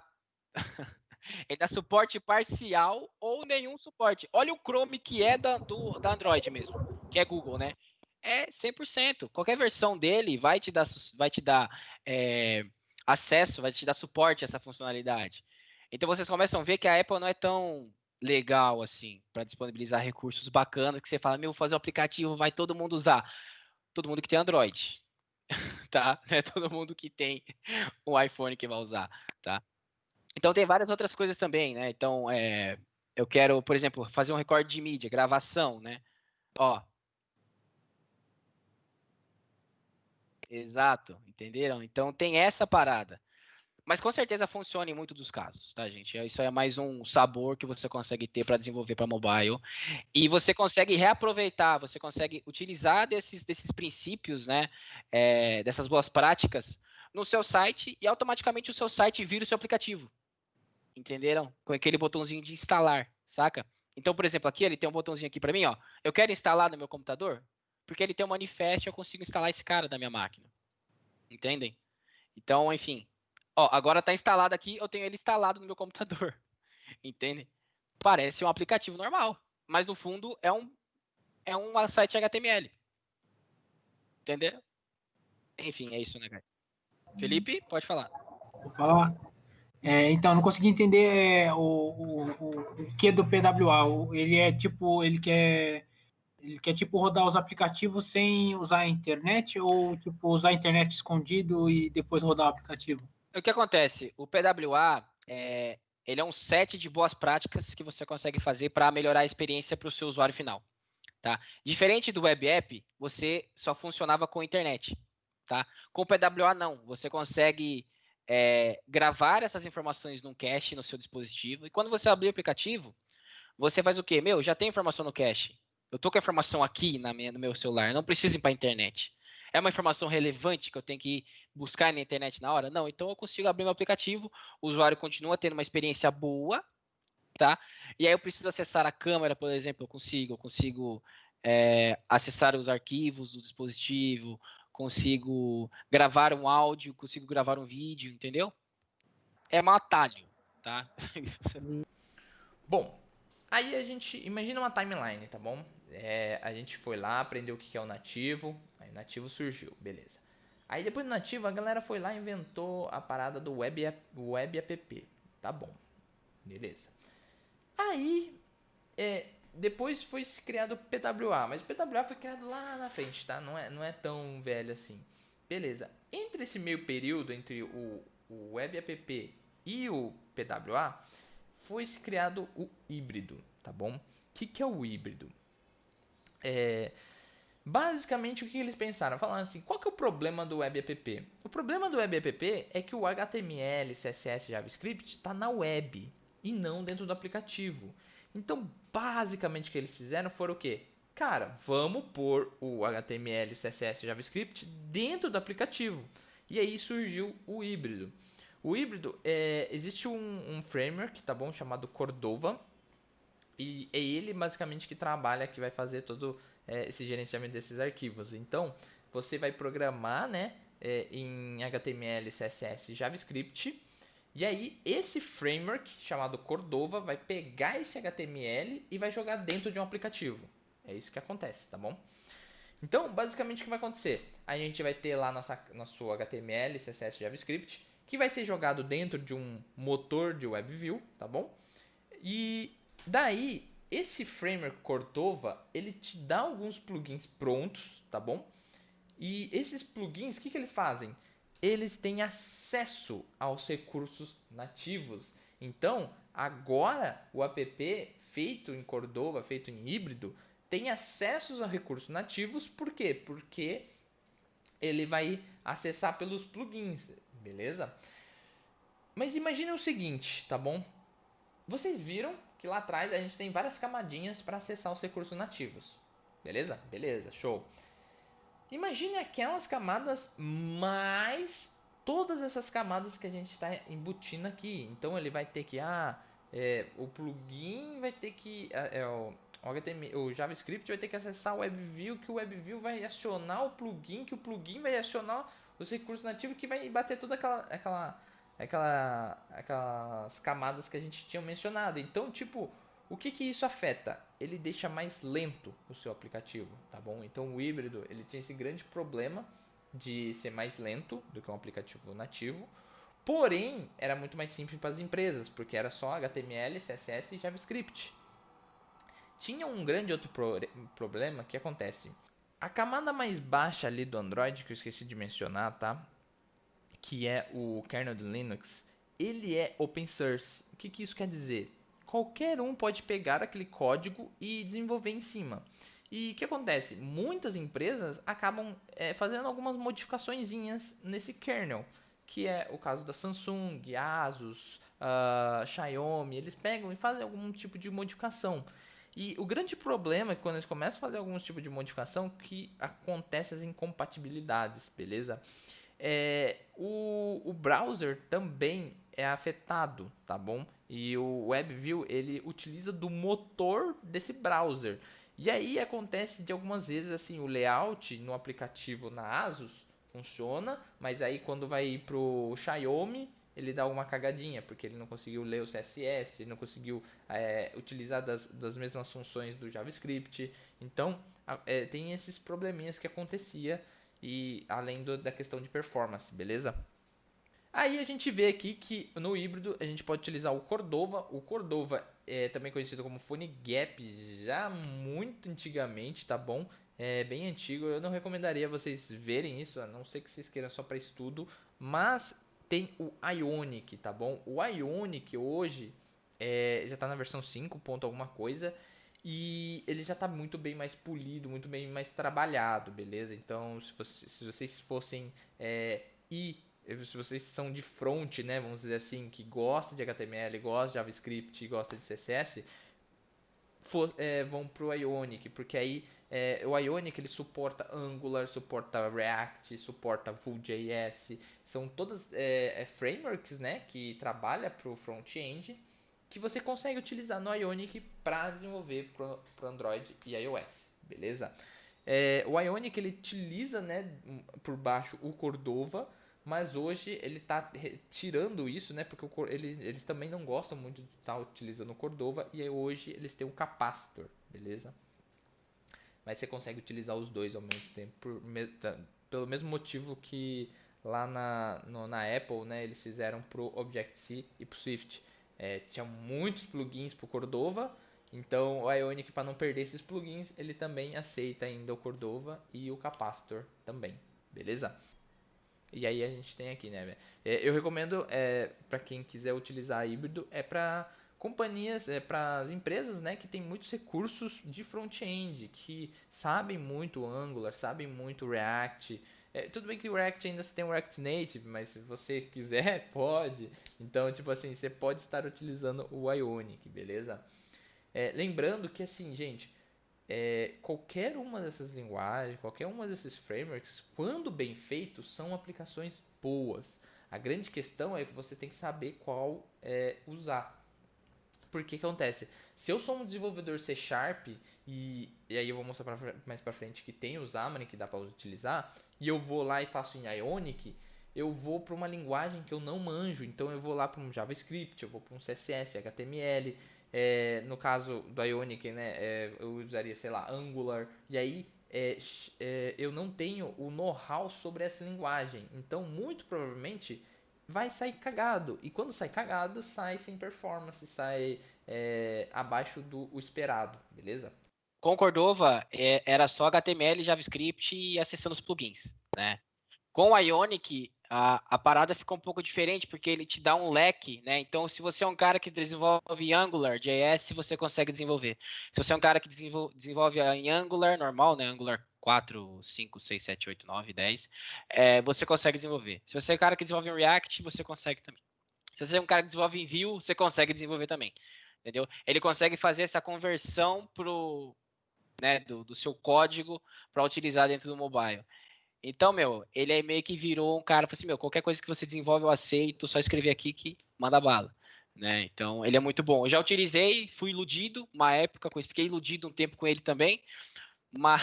suporte parcial ou nenhum suporte. Olha o Chrome que é da Android mesmo, que é Google, né? É 100%. Qualquer versão dele vai te dar acesso, vai te dar suporte a essa funcionalidade. Então vocês começam a ver que a Apple não é tão legal assim para disponibilizar recursos bacanas que você fala, vou fazer um aplicativo, vai todo mundo usar. Todo mundo que tem Android, tá? Não é todo mundo que tem um iPhone que vai usar, tá? Então tem várias outras coisas também, né? Então, eu quero, por exemplo, fazer um recorde de mídia, gravação, né? Ó. Exato, entenderam? Então tem essa parada. Mas com certeza funciona em muitos dos casos, tá, gente? Isso é mais um sabor que você consegue ter para desenvolver para mobile. E você consegue reaproveitar, você consegue utilizar desses princípios, né? Dessas boas práticas no seu site e automaticamente o seu site vira o seu aplicativo. Entenderam? Com aquele botãozinho de instalar, saca? Então, por exemplo, aqui ele tem um botãozinho aqui para mim, ó. Eu quero instalar no meu computador, porque ele tem um manifest, eu consigo instalar esse cara da minha máquina. Entendem? Então, enfim. Ó, agora tá instalado aqui, eu tenho ele instalado no meu computador. Entendem? Parece um aplicativo normal, mas no fundo é um site HTML. Entendeu? Enfim, é isso, né, cara? Felipe, pode falar. Vou falar. Então, não consegui entender o que do PWA. Ele é tipo, ele quer tipo rodar os aplicativos sem usar a internet ou tipo usar a internet escondido e depois rodar o aplicativo? O que acontece? O PWA ele é um set de boas práticas que você consegue fazer para melhorar a experiência para o seu usuário final, tá? Diferente do web app, você só funcionava com a internet, tá? Com o PWA não, você consegue gravar essas informações num cache no seu dispositivo. E quando você abrir o aplicativo, você faz o quê? Já tem informação no cache. Eu tô com a informação aqui no meu celular, eu não preciso ir para a internet. É uma informação relevante que eu tenho que buscar na internet na hora? Não, então eu consigo abrir meu aplicativo, o usuário continua tendo uma experiência boa, tá? E aí eu preciso acessar a câmera, por exemplo, eu consigo acessar os arquivos do dispositivo, consigo gravar um áudio, consigo gravar um vídeo, entendeu? É um atalho, tá? Bom, aí a gente imagina uma timeline, tá bom? A gente foi lá, aprendeu o que é o nativo, aí o nativo surgiu, beleza. Aí depois do nativo a galera foi lá e inventou a parada do web app, tá bom, beleza. Aí depois foi criado o PWA, mas o PWA foi criado lá na frente, tá? Não é tão velho assim. Beleza. Entre esse meio período, entre o web app e o PWA, foi criado o híbrido, tá bom? O que é o híbrido? Basicamente, o que eles pensaram? Falaram assim, qual que é o problema do web app? O problema do web app é que o HTML, CSS, JavaScript está na web e não dentro do aplicativo. Então, basicamente, o que eles fizeram foi o quê? Cara, vamos pôr o HTML, CSS, JavaScript dentro do aplicativo. E aí surgiu o híbrido. O híbrido, existe um framework, tá bom? Chamado Cordova. E é ele, basicamente, que trabalha, que vai fazer todo esse gerenciamento desses arquivos. Então, você vai programar, né, em HTML, CSS e JavaScript. E aí, esse framework, chamado Cordova, vai pegar esse HTML e vai jogar dentro de um aplicativo. É isso que acontece, tá bom? Então, basicamente, o que vai acontecer? A gente vai ter lá nosso HTML, CSS e JavaScript, que vai ser jogado dentro de um motor de WebView, tá bom? E daí, esse framework Cordova, ele te dá alguns plugins prontos, tá bom? E esses plugins, o que eles fazem? Eles têm acesso aos recursos nativos. Então, agora o app feito em Cordova, feito em híbrido, tem acesso a recursos nativos. Por quê? Porque ele vai acessar pelos plugins, beleza? Mas imagine o seguinte, tá bom? Vocês viram que lá atrás a gente tem várias camadinhas para acessar os recursos nativos. Beleza? Beleza, show. Imagine aquelas camadas mais todas essas camadas que a gente está embutindo aqui. Então ele vai ter que o plugin vai ter que o JavaScript vai ter que acessar o WebView, que o WebView vai acionar o plugin, que o plugin vai acionar os recursos nativos, que vai bater toda aquelas camadas que a gente tinha mencionado. Então, tipo, o que isso afeta? Ele deixa mais lento o seu aplicativo, tá bom? Então, o híbrido, ele tem esse grande problema de ser mais lento do que um aplicativo nativo. Porém, era muito mais simples para as empresas, porque era só HTML, CSS e JavaScript. Tinha um grande outro problema que acontece. A camada mais baixa ali do Android, que eu esqueci de mencionar, tá? Que é o kernel do Linux, ele é open source. O que isso quer dizer? Qualquer um pode pegar aquele código e desenvolver em cima. E o que acontece? Muitas empresas acabam fazendo algumas modificaçõezinhas nesse kernel, que é o caso da Samsung, Asus, Xiaomi. Eles pegam e fazem algum tipo de modificação. E o grande problema é que quando eles começam a fazer algum tipo de modificação, que acontecem as incompatibilidades, beleza? O browser também é afetado, tá bom? E o WebView, ele utiliza do motor desse browser. E aí acontece de algumas vezes assim, o layout no aplicativo na Asus funciona, mas aí quando vai ir pro Xiaomi, ele dá uma cagadinha, porque ele não conseguiu ler o CSS, ele não conseguiu utilizar das mesmas funções do JavaScript. Então, tem esses probleminhas que acontecia, e além da questão de performance, beleza? Aí a gente vê aqui que no híbrido a gente pode utilizar o Cordova. O Cordova é também conhecido como PhoneGap já muito antigamente, tá bom? É bem antigo, eu não recomendaria vocês verem isso, a não ser que vocês queiram só para estudo, mas tem o Ionic, tá bom? O Ionic hoje já está na versão 5 ponto alguma coisa, e ele já está muito bem mais polido, muito bem mais trabalhado, beleza? Então, se vocês fossem ir se vocês são de front, né, vamos dizer assim, que gosta de HTML, gosta de JavaScript, gosta de CSS, vão pro Ionic, porque aí o Ionic ele suporta Angular, suporta React, suporta Vue.js, são todas frameworks, né, que trabalha pro front-end, que você consegue utilizar no Ionic para desenvolver pro Android e iOS, beleza? O Ionic ele utiliza, né, por baixo o Cordova, mas hoje ele está tirando isso, né? Porque eles também não gostam muito de estar utilizando o Cordova. E aí hoje eles têm o Capacitor, beleza? Mas você consegue utilizar os dois ao mesmo tempo. Pelo mesmo motivo que lá na Apple, né? Eles fizeram pro Objective-C e pro Swift. Tinha muitos plugins pro Cordova. Então o Ionic, para não perder esses plugins, ele também aceita ainda o Cordova e o Capacitor também, beleza? E aí a gente tem aqui, né? Eu recomendo, para quem quiser utilizar híbrido, para companhias, para as empresas, né, que tem muitos recursos de front-end, que sabem muito Angular, sabem muito React. Tudo bem que o React ainda tem o React Native, mas se você quiser, pode. Então, tipo assim, você pode estar utilizando o Ionic, beleza? Lembrando que, assim, gente, qualquer uma dessas linguagens, qualquer uma desses frameworks, quando bem feitos, são aplicações boas. A grande questão é que você tem que saber qual usar. Porque que acontece? Se eu sou um desenvolvedor C Sharp, e aí eu vou mostrar mais pra frente que tem o Xamarin que dá para utilizar, e eu vou lá e faço em Ionic, eu vou para uma linguagem que eu não manjo. Então eu vou lá para um JavaScript, eu vou para um CSS, HTML. No caso do Ionic, né, eu usaria, sei lá, Angular. E aí eu não tenho o know-how sobre essa linguagem. Então, muito provavelmente, vai sair cagado. E quando sai cagado, sai sem performance, sai abaixo do esperado, beleza? Com Cordova, era só HTML, JavaScript e acessando os plugins, né? Com o Ionic, a parada fica um pouco diferente, porque ele te dá um leque, né? Então, se você é um cara que desenvolve Angular, JS, você consegue desenvolver. Se você é um cara que desenvolve em Angular, normal, né? Angular 4, 5, 6, 7, 8, 9, 10, você consegue desenvolver. Se você é um cara que desenvolve em React, você consegue também. Se você é um cara que desenvolve em Vue, você consegue desenvolver também. Entendeu? Ele consegue fazer essa conversão do seu código para utilizar dentro do mobile. Então, ele aí meio que virou um cara, falou assim, qualquer coisa que você desenvolve eu aceito, só escrever aqui que manda bala, né? Então, ele é muito bom. Eu já utilizei, fui iludido, uma época, fiquei iludido um tempo com ele também, mas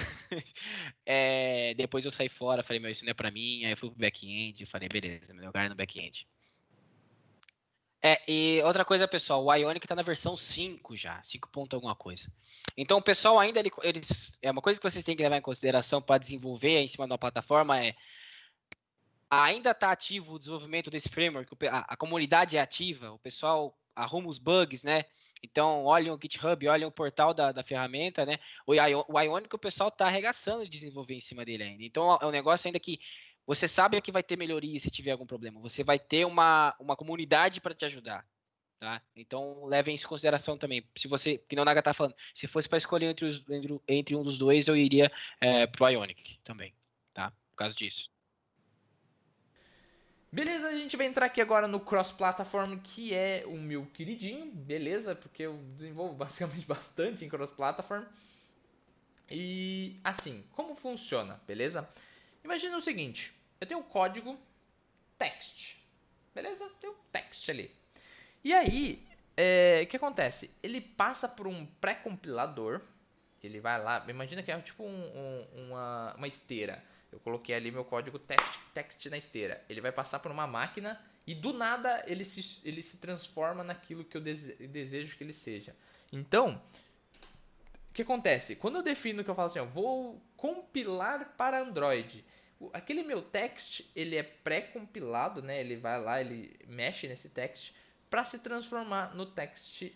depois eu saí fora, falei, isso não é pra mim, aí eu fui pro back-end, falei, beleza, meu lugar é no back-end. E outra coisa, pessoal, o Ionic está na versão 5 já, 5 ponto alguma coisa. Então, o pessoal ainda, uma coisa que vocês têm que levar em consideração para desenvolver em cima de uma plataforma ainda está ativo o desenvolvimento desse framework, a comunidade é ativa, o pessoal arruma os bugs, né? Então, olhem o GitHub, olhem o portal da ferramenta, né? O Ionic, o pessoal está arregaçando de desenvolver em cima dele ainda. Então, é um negócio ainda que você sabe que vai ter melhoria se tiver algum problema. Você vai ter uma comunidade para te ajudar, tá? Então, levem isso em consideração também. Se você, que não o Naga tá falando, se fosse para escolher entre um dos dois, eu iria pro Ionic também, tá? Por causa disso. Beleza, a gente vai entrar aqui agora no cross-platform, que é o meu queridinho, beleza? Porque eu desenvolvo basicamente bastante em cross-platform. E assim, como funciona, beleza? Imagina o seguinte, eu tenho um código text, beleza? Tem um text ali. E aí, o que acontece? Ele passa por um pré-compilador, ele vai lá, imagina que é tipo uma esteira. Eu coloquei ali meu código text na esteira. Ele vai passar por uma máquina e do nada ele se transforma naquilo que eu desejo que ele seja. Então, o que acontece? Quando eu defino que eu falo assim, vou compilar para Android, aquele meu text, ele é pré-compilado, né? Ele vai lá, ele mexe nesse text para se transformar no text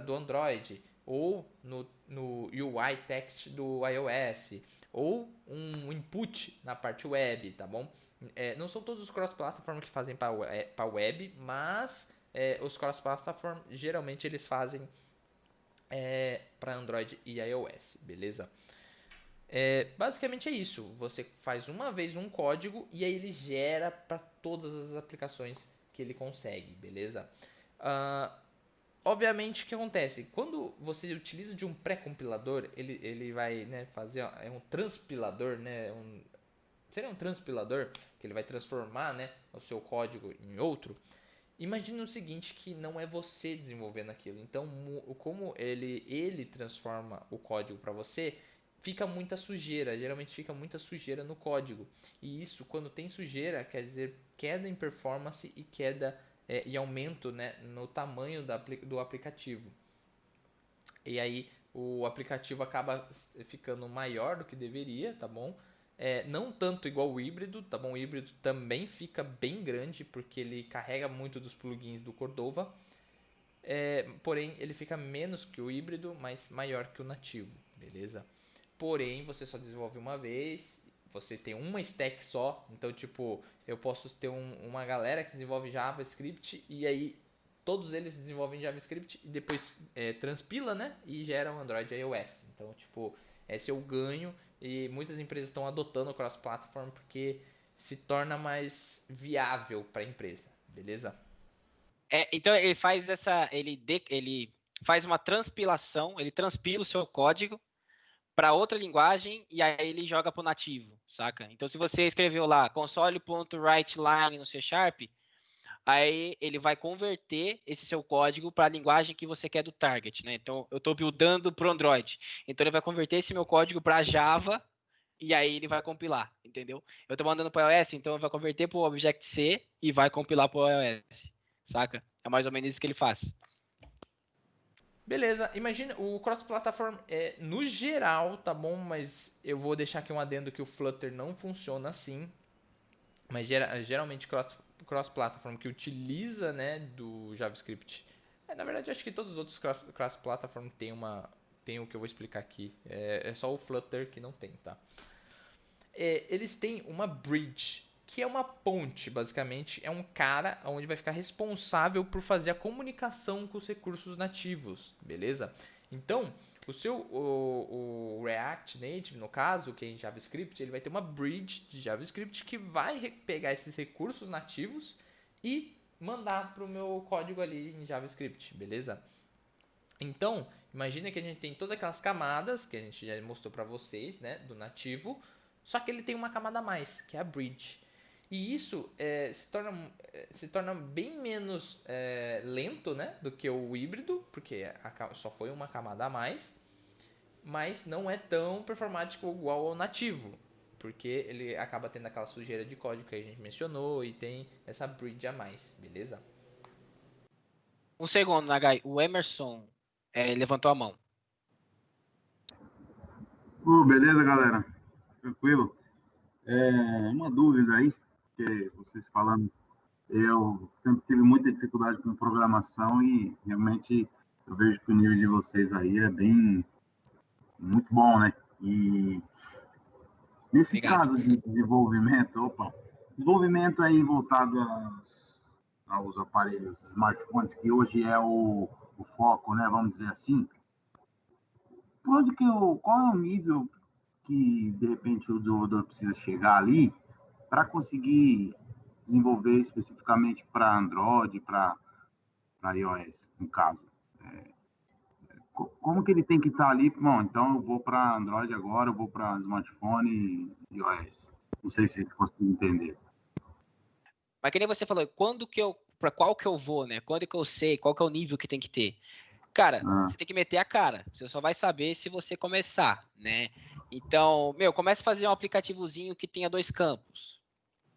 do Android ou no UI text do iOS ou um input na parte web, tá bom? Não são todos os cross-platform que fazem para web, mas os cross-platform geralmente eles fazem para Android e iOS, beleza? Basicamente é isso. Você faz uma vez um código e aí ele gera para todas as aplicações que ele consegue, beleza? Obviamente, o que acontece? Quando você utiliza de um pré-compilador, ele vai, né, fazer um transpilador, né? Seria um transpilador que ele vai transformar, né, o seu código em outro. Imagine o seguinte, que não é você desenvolvendo aquilo. Então, como ele transforma o código para você, fica muita sujeira. Geralmente fica muita sujeira no código. E isso, quando tem sujeira, quer dizer queda em performance e queda e aumento, né, no tamanho do aplicativo. E aí o aplicativo acaba ficando maior do que deveria, tá bom? Não tanto igual o híbrido, tá bom? O híbrido também fica bem grande porque ele carrega muito dos plugins do Cordova. Porém, ele fica menos que o híbrido, mas maior que o nativo, beleza? Porém, você só desenvolve uma vez, você tem uma stack só. Então, tipo, eu posso ter uma galera que desenvolve JavaScript e aí todos eles desenvolvem JavaScript e depois transpila, né? E gera um Android e iOS. Então, tipo, esse é o ganho. E muitas empresas estão adotando o cross-platform porque se torna mais viável para a empresa, beleza? Então ele faz ele faz uma transpilação, ele transpila o seu código para outra linguagem e aí ele joga para o nativo, saca? Então se você escreveu lá console.writeLine no C#, aí ele vai converter esse seu código para a linguagem que você quer do target, né? Então eu estou buildando para o Android, então ele vai converter esse meu código para Java e aí ele vai compilar, entendeu? Eu estou mandando para o iOS, então ele vai converter para o Objective-C e vai compilar para o iOS, saca? É mais ou menos isso que ele faz. Beleza, imagina, o cross-platform no geral, tá bom? Mas eu vou deixar aqui um adendo que o Flutter não funciona assim. Mas geralmente cross-platform que utiliza, né, do JavaScript. Na verdade, acho que todos os outros cross-platform tem o que eu vou explicar aqui. É só o Flutter que não tem, tá? Eles têm uma bridge, que é uma ponte, basicamente. É um cara onde vai ficar responsável por fazer a comunicação com os recursos nativos, beleza? Então, o React Native, no caso, que é em JavaScript, ele vai ter uma bridge de JavaScript que vai pegar esses recursos nativos e mandar para o meu código ali em JavaScript, beleza? Então, imagina que a gente tem todas aquelas camadas que a gente já mostrou para vocês, né, do nativo, só que ele tem uma camada a mais, que é a bridge. E isso se torna bem menos lento, né, do que o híbrido, porque só foi uma camada a mais, mas não é tão performático igual ao nativo, porque ele acaba tendo aquela sujeira de código que a gente mencionou e tem essa bridge a mais, beleza? Um segundo, Nagai. O Emerson levantou a mão. Beleza, galera? Tranquilo? Uma dúvida aí, que vocês falando, eu sempre tive muita dificuldade com programação e realmente eu vejo que o nível de vocês aí é bem, muito bom, né? E nesse caso de desenvolvimento aí voltado aos aparelhos, smartphones, que hoje é o foco, né? Vamos dizer assim. Qual é o nível que, de repente, o desenvolvedor precisa chegar ali para conseguir desenvolver especificamente para Android, para iOS, no caso? Como que ele tem que estar ali? Bom, então eu vou para Android agora, eu vou para smartphone e iOS. Não sei se você conseguiu entender. Mas que nem você falou, para qual que eu vou, né? Quando que eu sei, qual que é o nível que tem que ter? Cara, você tem que meter a cara. Você só vai saber se você começar, né? Então, comece a fazer um aplicativozinho que tenha 2 campos.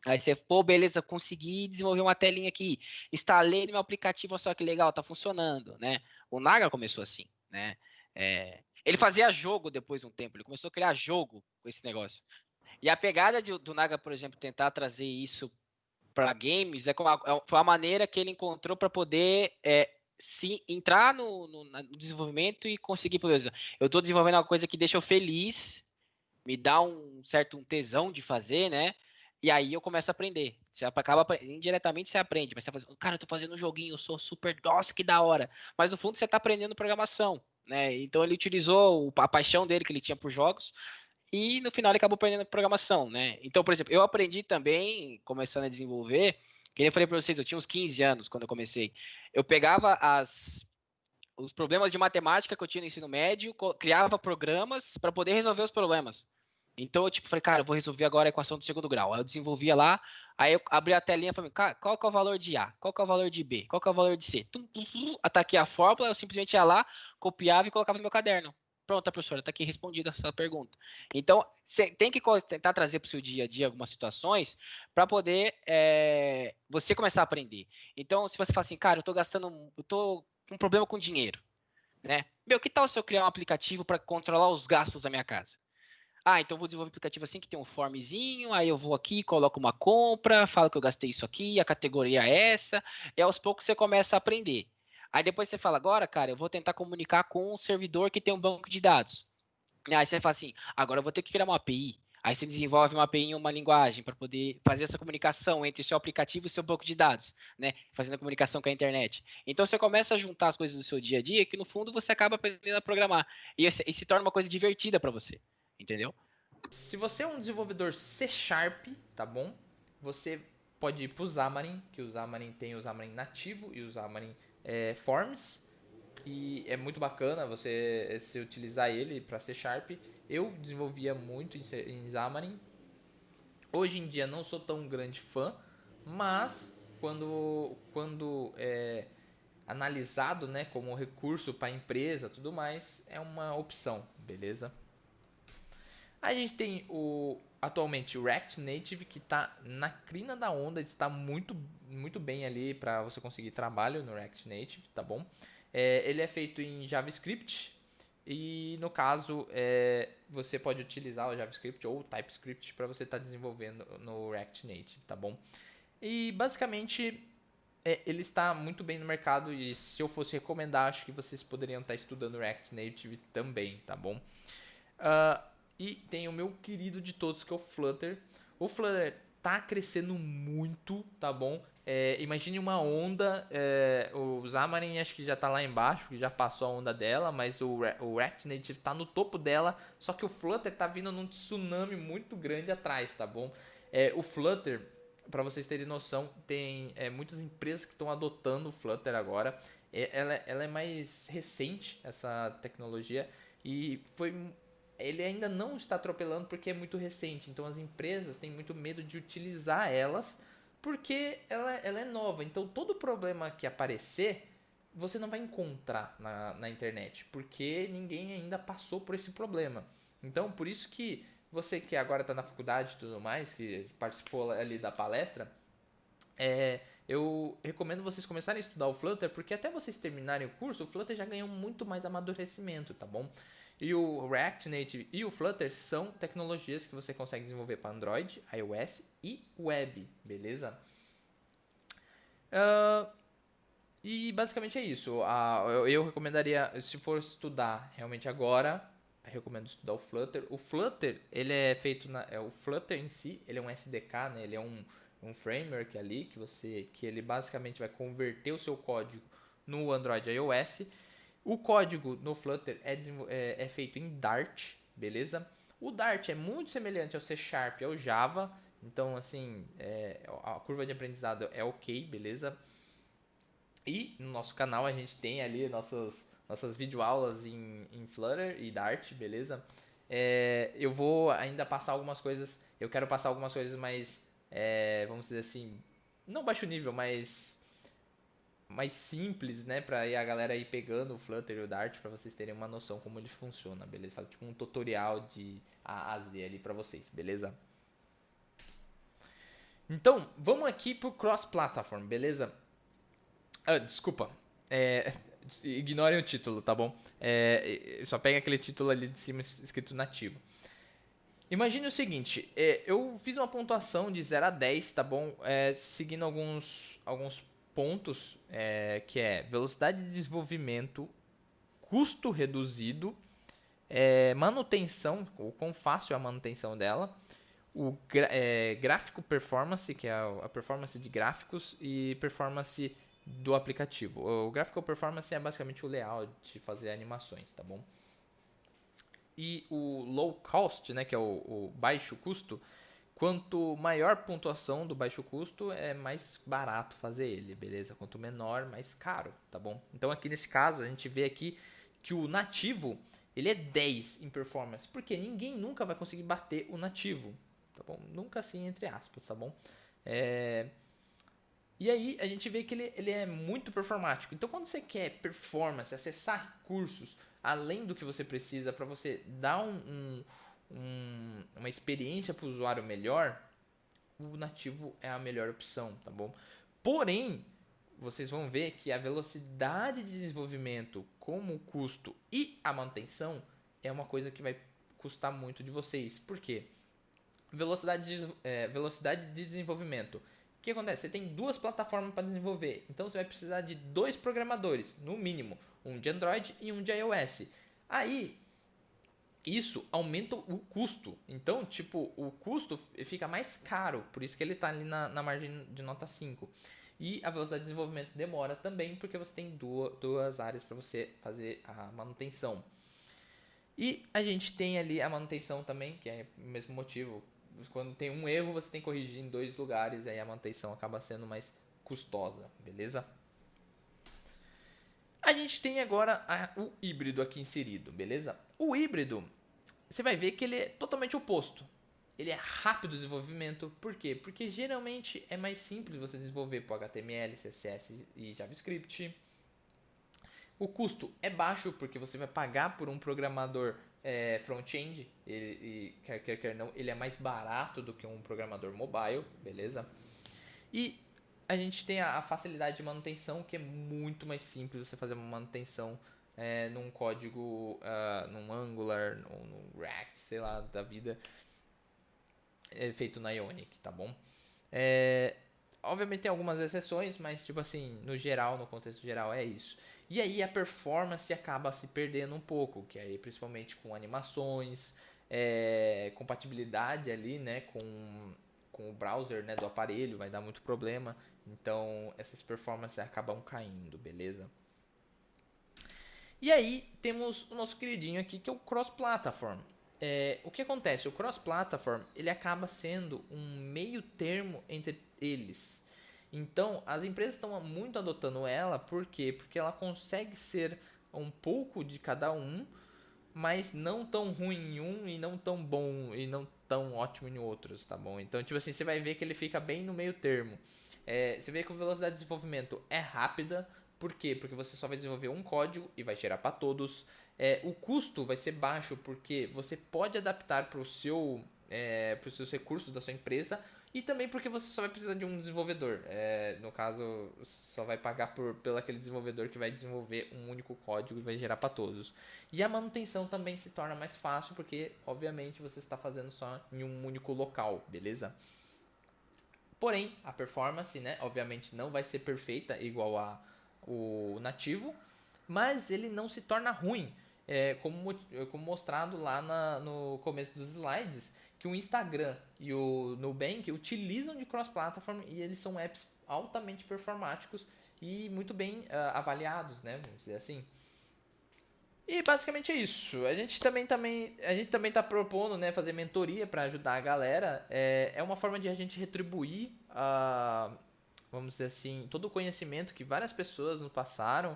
Aí você, beleza, consegui desenvolver uma telinha aqui. Instalei no meu aplicativo, olha só que legal, tá funcionando, né? O Naga começou assim, né? Ele fazia jogo depois de um tempo, ele começou a criar jogo com esse negócio. E a pegada do Naga, por exemplo, tentar trazer isso para games, foi a maneira que ele encontrou para poder se entrar no desenvolvimento e conseguir, por exemplo, eu estou desenvolvendo uma coisa que deixa eu feliz, me dá um certo tesão de fazer, né? E aí eu começo a aprender. Você acaba indiretamente você aprende, mas você faz, cara, eu tô fazendo um joguinho, eu sou super, nossa, que da hora. Mas no fundo você tá aprendendo programação, né? Então ele utilizou a paixão dele que ele tinha por jogos e no final ele acabou aprendendo programação, né? Então, por exemplo, eu aprendi também, começando a desenvolver, que nem eu falei para vocês, eu tinha uns 15 anos quando eu comecei. Eu pegava os problemas de matemática que eu tinha no ensino médio, criava programas para poder resolver os problemas. Então eu tipo falei, cara, eu vou resolver agora a equação do segundo grau. Aí eu desenvolvia lá, aí eu abri a telinha e falei, cara, qual que é o valor de A? Qual que é o valor de B? Qual que é o valor de C? Ataquei a fórmula, eu simplesmente ia lá, copiava e colocava no meu caderno. Pronto, professora, tá aqui respondida a sua pergunta. Então, você tem que tentar trazer para o seu dia a dia algumas situações para poder você começar a aprender. Então, se você fala assim, cara, eu tô com um problema com dinheiro, né? Meu, que tal se eu criar um aplicativo para controlar os gastos da minha casa? Ah, então eu vou desenvolver um aplicativo assim que tem um formzinho, aí eu vou aqui, coloco uma compra, falo que eu gastei isso aqui, a categoria é essa, e aos poucos você começa a aprender. Aí depois você fala, agora, cara, eu vou tentar comunicar com um servidor que tem um banco de dados. Aí você fala assim, agora eu vou ter que criar uma API. Aí você desenvolve uma API em uma linguagem para poder fazer essa comunicação entre o seu aplicativo e o seu banco de dados, né? Fazendo a comunicação com a internet. Então você começa a juntar as coisas do seu dia a dia que no fundo você acaba aprendendo a programar. E se torna uma coisa divertida para você, entendeu? Se você é um desenvolvedor C Sharp, tá bom? Você pode ir pro Xamarin, que o Xamarin tem o Xamarin nativo e o Xamarin Forms. E é muito bacana você se utilizar ele para C Sharp. Eu desenvolvia muito em Xamarin. Hoje em dia não sou tão grande fã, mas quando é analisado, né, como recurso para empresa, tudo mais, é uma opção, beleza? A gente tem atualmente o React Native, que está na crina da onda, está muito, muito bem ali para você conseguir trabalho no React Native, tá bom? Ele é feito em JavaScript e no caso você pode utilizar o JavaScript ou o TypeScript para você estar desenvolvendo no React Native, tá bom? E basicamente ele está muito bem no mercado e se eu fosse recomendar, acho que vocês poderiam estar estudando React Native também, tá bom? E tem o meu querido de todos, que é o Flutter. O Flutter tá crescendo muito, tá bom? Imagine uma onda, o Xamarin acho que já tá lá embaixo, que já passou a onda dela, mas o React Native tá no topo dela, só que o Flutter tá vindo num tsunami muito grande atrás, tá bom? O Flutter, para vocês terem noção, tem muitas empresas que estão adotando o Flutter agora. Ela é mais recente, essa tecnologia, e ele ainda não está atropelando porque é muito recente. Então as empresas têm muito medo de utilizar elas porque ela é nova. Então todo problema que aparecer, você não vai encontrar na internet, porque ninguém ainda passou por esse problema. Então por isso que você que agora está na faculdade e tudo mais, que participou ali da palestra, eu recomendo vocês começarem a estudar o Flutter, porque até vocês terminarem o curso, o Flutter já ganhou muito mais amadurecimento, tá bom? E o React Native e o Flutter são tecnologias que você consegue desenvolver para Android, iOS e web, beleza? E basicamente é isso. Eu recomendaria, se for estudar realmente agora, eu recomendo estudar o Flutter. O Flutter, ele é feito o Flutter em si, ele é um SDK, né? Ele é um framework ali que ele basicamente vai converter o seu código no Android e iOS. O código no Flutter é feito em Dart, beleza? O Dart é muito semelhante ao C Sharp e ao Java, então assim, a curva de aprendizado é ok, beleza? E no nosso canal a gente tem ali nossas videoaulas em Flutter e Dart, beleza? Eu vou ainda passar algumas coisas, eu quero passar algumas coisas mais, vamos dizer assim, não baixo nível, mas mais simples, né, pra a galera ir pegando o Flutter e o Dart pra vocês terem uma noção como ele funciona, beleza? Faz tipo um tutorial de A a Z ali pra vocês, beleza? Então, vamos aqui pro cross-platform, beleza? Desculpa, ignorem o título, tá bom? Só pega aquele título ali de cima escrito nativo. Imagine o seguinte, eu fiz uma pontuação de 0 a 10, tá bom? Seguindo alguns pontos, que é velocidade de desenvolvimento, custo reduzido, manutenção, o quão fácil é a manutenção dela, gráfico performance, que é a performance de gráficos, e performance do aplicativo. O gráfico performance é basicamente o layout de fazer animações, tá bom? e o low cost, né, que é o baixo custo, quanto maior a pontuação do baixo custo, é mais barato fazer ele, beleza? Quanto menor, mais caro, tá bom? Então aqui nesse caso, a gente vê aqui que o nativo, ele é 10 em performance, porque ninguém nunca vai conseguir bater o nativo, tá bom? Nunca assim, entre aspas, tá bom? E aí a gente vê que ele é muito performático. Então quando você quer performance, acessar recursos além do que você precisa para você dar uma experiência para o usuário melhor, o nativo é a melhor opção, tá bom? Porém, vocês vão ver que a velocidade de desenvolvimento, como o custo e a manutenção, é uma coisa que vai custar muito de vocês. Por quê? Velocidade de desenvolvimento. O que acontece? Você tem duas plataformas para desenvolver, então você vai precisar de 2 programadores, no mínimo, um de Android e um de iOS. Aí, isso aumenta o custo. Então, tipo, o custo fica mais caro, por isso que ele está ali na margem de nota 5. E a velocidade de desenvolvimento demora também, porque você tem duas áreas para você fazer a manutenção. E a gente tem ali a manutenção também, que é o mesmo motivo. Quando tem um erro, você tem que corrigir em 2 lugares, aí a manutenção acaba sendo mais custosa, beleza? A gente tem agora o híbrido aqui inserido, beleza? O híbrido, você vai ver que ele é totalmente oposto. Ele é rápido o desenvolvimento, por quê? Porque geralmente é mais simples você desenvolver por HTML, CSS e JavaScript. O custo é baixo, porque você vai pagar por um programador front-end, quer não, ele é mais barato do que um programador mobile, beleza? E a gente tem a facilidade de manutenção, que é muito mais simples você fazer uma manutenção num código, num Angular, num React, sei lá, da vida, feito na Ionic, tá bom? Obviamente tem algumas exceções, mas tipo assim, no geral, no contexto geral é isso. E aí a performance acaba se perdendo um pouco, que aí principalmente com animações, compatibilidade ali, né, com o browser, né, do aparelho, vai dar muito problema. Então essas performances acabam caindo, beleza? E aí temos o nosso queridinho aqui, que é o cross-platform. O que acontece? O cross-platform, ele acaba sendo um meio termo entre eles. Então, as empresas estão muito adotando ela, por quê? Porque ela consegue ser um pouco de cada um, mas não tão ruim em um e não tão bom e não tão ótimo em outros, tá bom? Então, tipo assim, você vai ver que ele fica bem no meio termo. Você vê que a velocidade de desenvolvimento é rápida, por quê? Porque você só vai desenvolver um código e vai gerar para todos. O custo vai ser baixo, porque você pode adaptar para os seus recursos da sua empresa, e também porque você só vai precisar de um desenvolvedor. No caso, só vai pagar pelo aquele desenvolvedor que vai desenvolver um único código e vai gerar para todos. E a manutenção também se torna mais fácil, porque obviamente você está fazendo só em um único local, beleza? Porém, a performance, né, obviamente não vai ser perfeita igual o nativo, mas ele não se torna ruim. Como mostrado lá no começo dos slides, que o Instagram e o Nubank utilizam de cross-platform e eles são apps altamente performáticos e muito bem avaliados, né? Vamos dizer assim. E basicamente é isso. A gente também está propondo, né, fazer mentoria para ajudar a galera. É uma forma de a gente retribuir, vamos dizer assim, todo o conhecimento que várias pessoas nos passaram.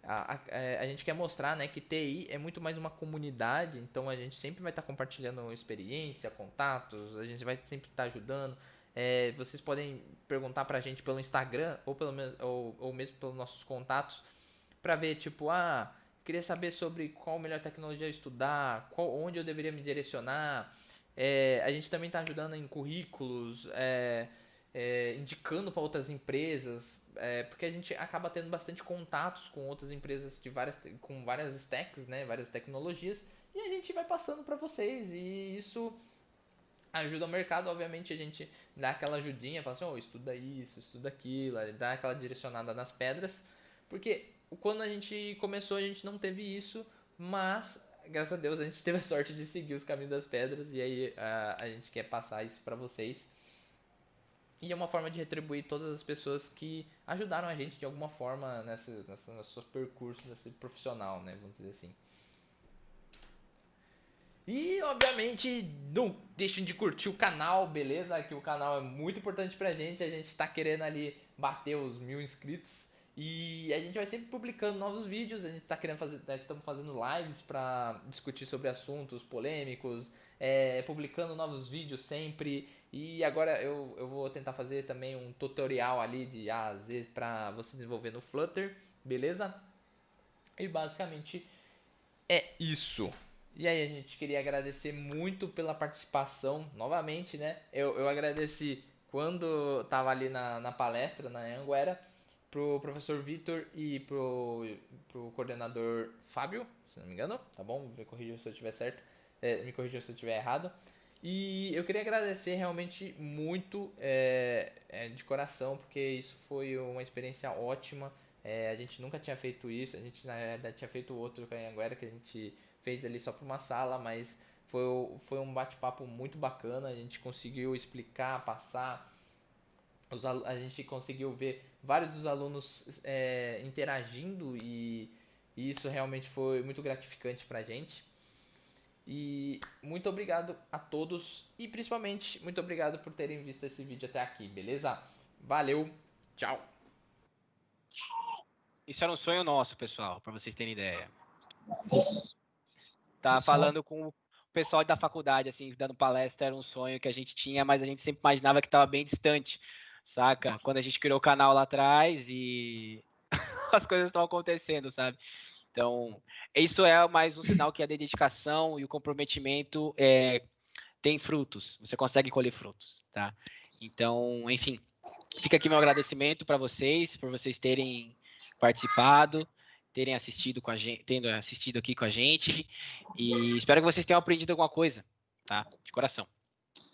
A gente quer mostrar, né, que TI é muito mais uma comunidade, então a gente sempre vai estar compartilhando experiência, contatos, a gente vai sempre estar ajudando. Vocês podem perguntar pra gente pelo Instagram ou mesmo pelos nossos contatos para ver, tipo, queria saber sobre qual a melhor tecnologia estudar, onde eu deveria me direcionar. A gente também está ajudando em currículos, indicando para outras empresas, porque a gente acaba tendo bastante contatos com outras empresas com várias stacks, né, várias tecnologias, e a gente vai passando para vocês, e isso ajuda o mercado. Obviamente a gente dá aquela ajudinha, fala assim, estuda isso, estuda aquilo, dá aquela direcionada nas pedras, porque quando a gente começou a gente não teve isso, mas graças a Deus a gente teve a sorte de seguir os caminhos das pedras, e aí a gente quer passar isso para vocês. E é uma forma de retribuir todas as pessoas que ajudaram a gente de alguma forma nesse nosso percurso, nesse profissional, né? Vamos dizer assim. E, obviamente, não deixem de curtir o canal, beleza? Que o canal é muito importante pra gente. A gente tá querendo ali bater os 1000 inscritos. E a gente vai sempre publicando novos vídeos. A gente tá querendo fazer, nós estamos fazendo lives pra discutir sobre assuntos polêmicos, publicando novos vídeos sempre. E agora eu vou tentar fazer também um tutorial ali de A a Z pra você desenvolver no Flutter, beleza? E basicamente é isso. E aí a gente queria agradecer muito pela participação, novamente, né? Eu agradeci quando tava ali na palestra, na Anguera, pro professor Vitor e pro coordenador Fábio, se não me engano, tá bom? Me corrija se eu estiver certo, me corrija se eu estiver errado. E eu queria agradecer realmente muito de coração, porque isso foi uma experiência ótima. A gente nunca tinha feito isso, a gente na verdade tinha feito outro com a Anguera, que a gente fez ali só para uma sala, mas foi um bate-papo muito bacana, a gente conseguiu explicar, passar, a gente conseguiu ver vários dos alunos interagindo e isso realmente foi muito gratificante pra gente. E muito obrigado a todos e principalmente muito obrigado por terem visto esse vídeo até aqui, beleza? Valeu, tchau! Isso era um sonho nosso, pessoal, para vocês terem ideia. Isso. Tá falando com o pessoal da faculdade, assim, dando palestra, era um sonho que a gente tinha, mas a gente sempre imaginava que estava bem distante, saca? Quando a gente criou o canal lá atrás e as coisas estão acontecendo, sabe? Então, isso é mais um sinal que a dedicação e o comprometimento tem frutos. Você consegue colher frutos, tá? Então, enfim, fica aqui meu agradecimento para vocês, por vocês terem participado, terem assistido com a gente, tendo assistido aqui com a gente, e espero que vocês tenham aprendido alguma coisa, tá? De coração.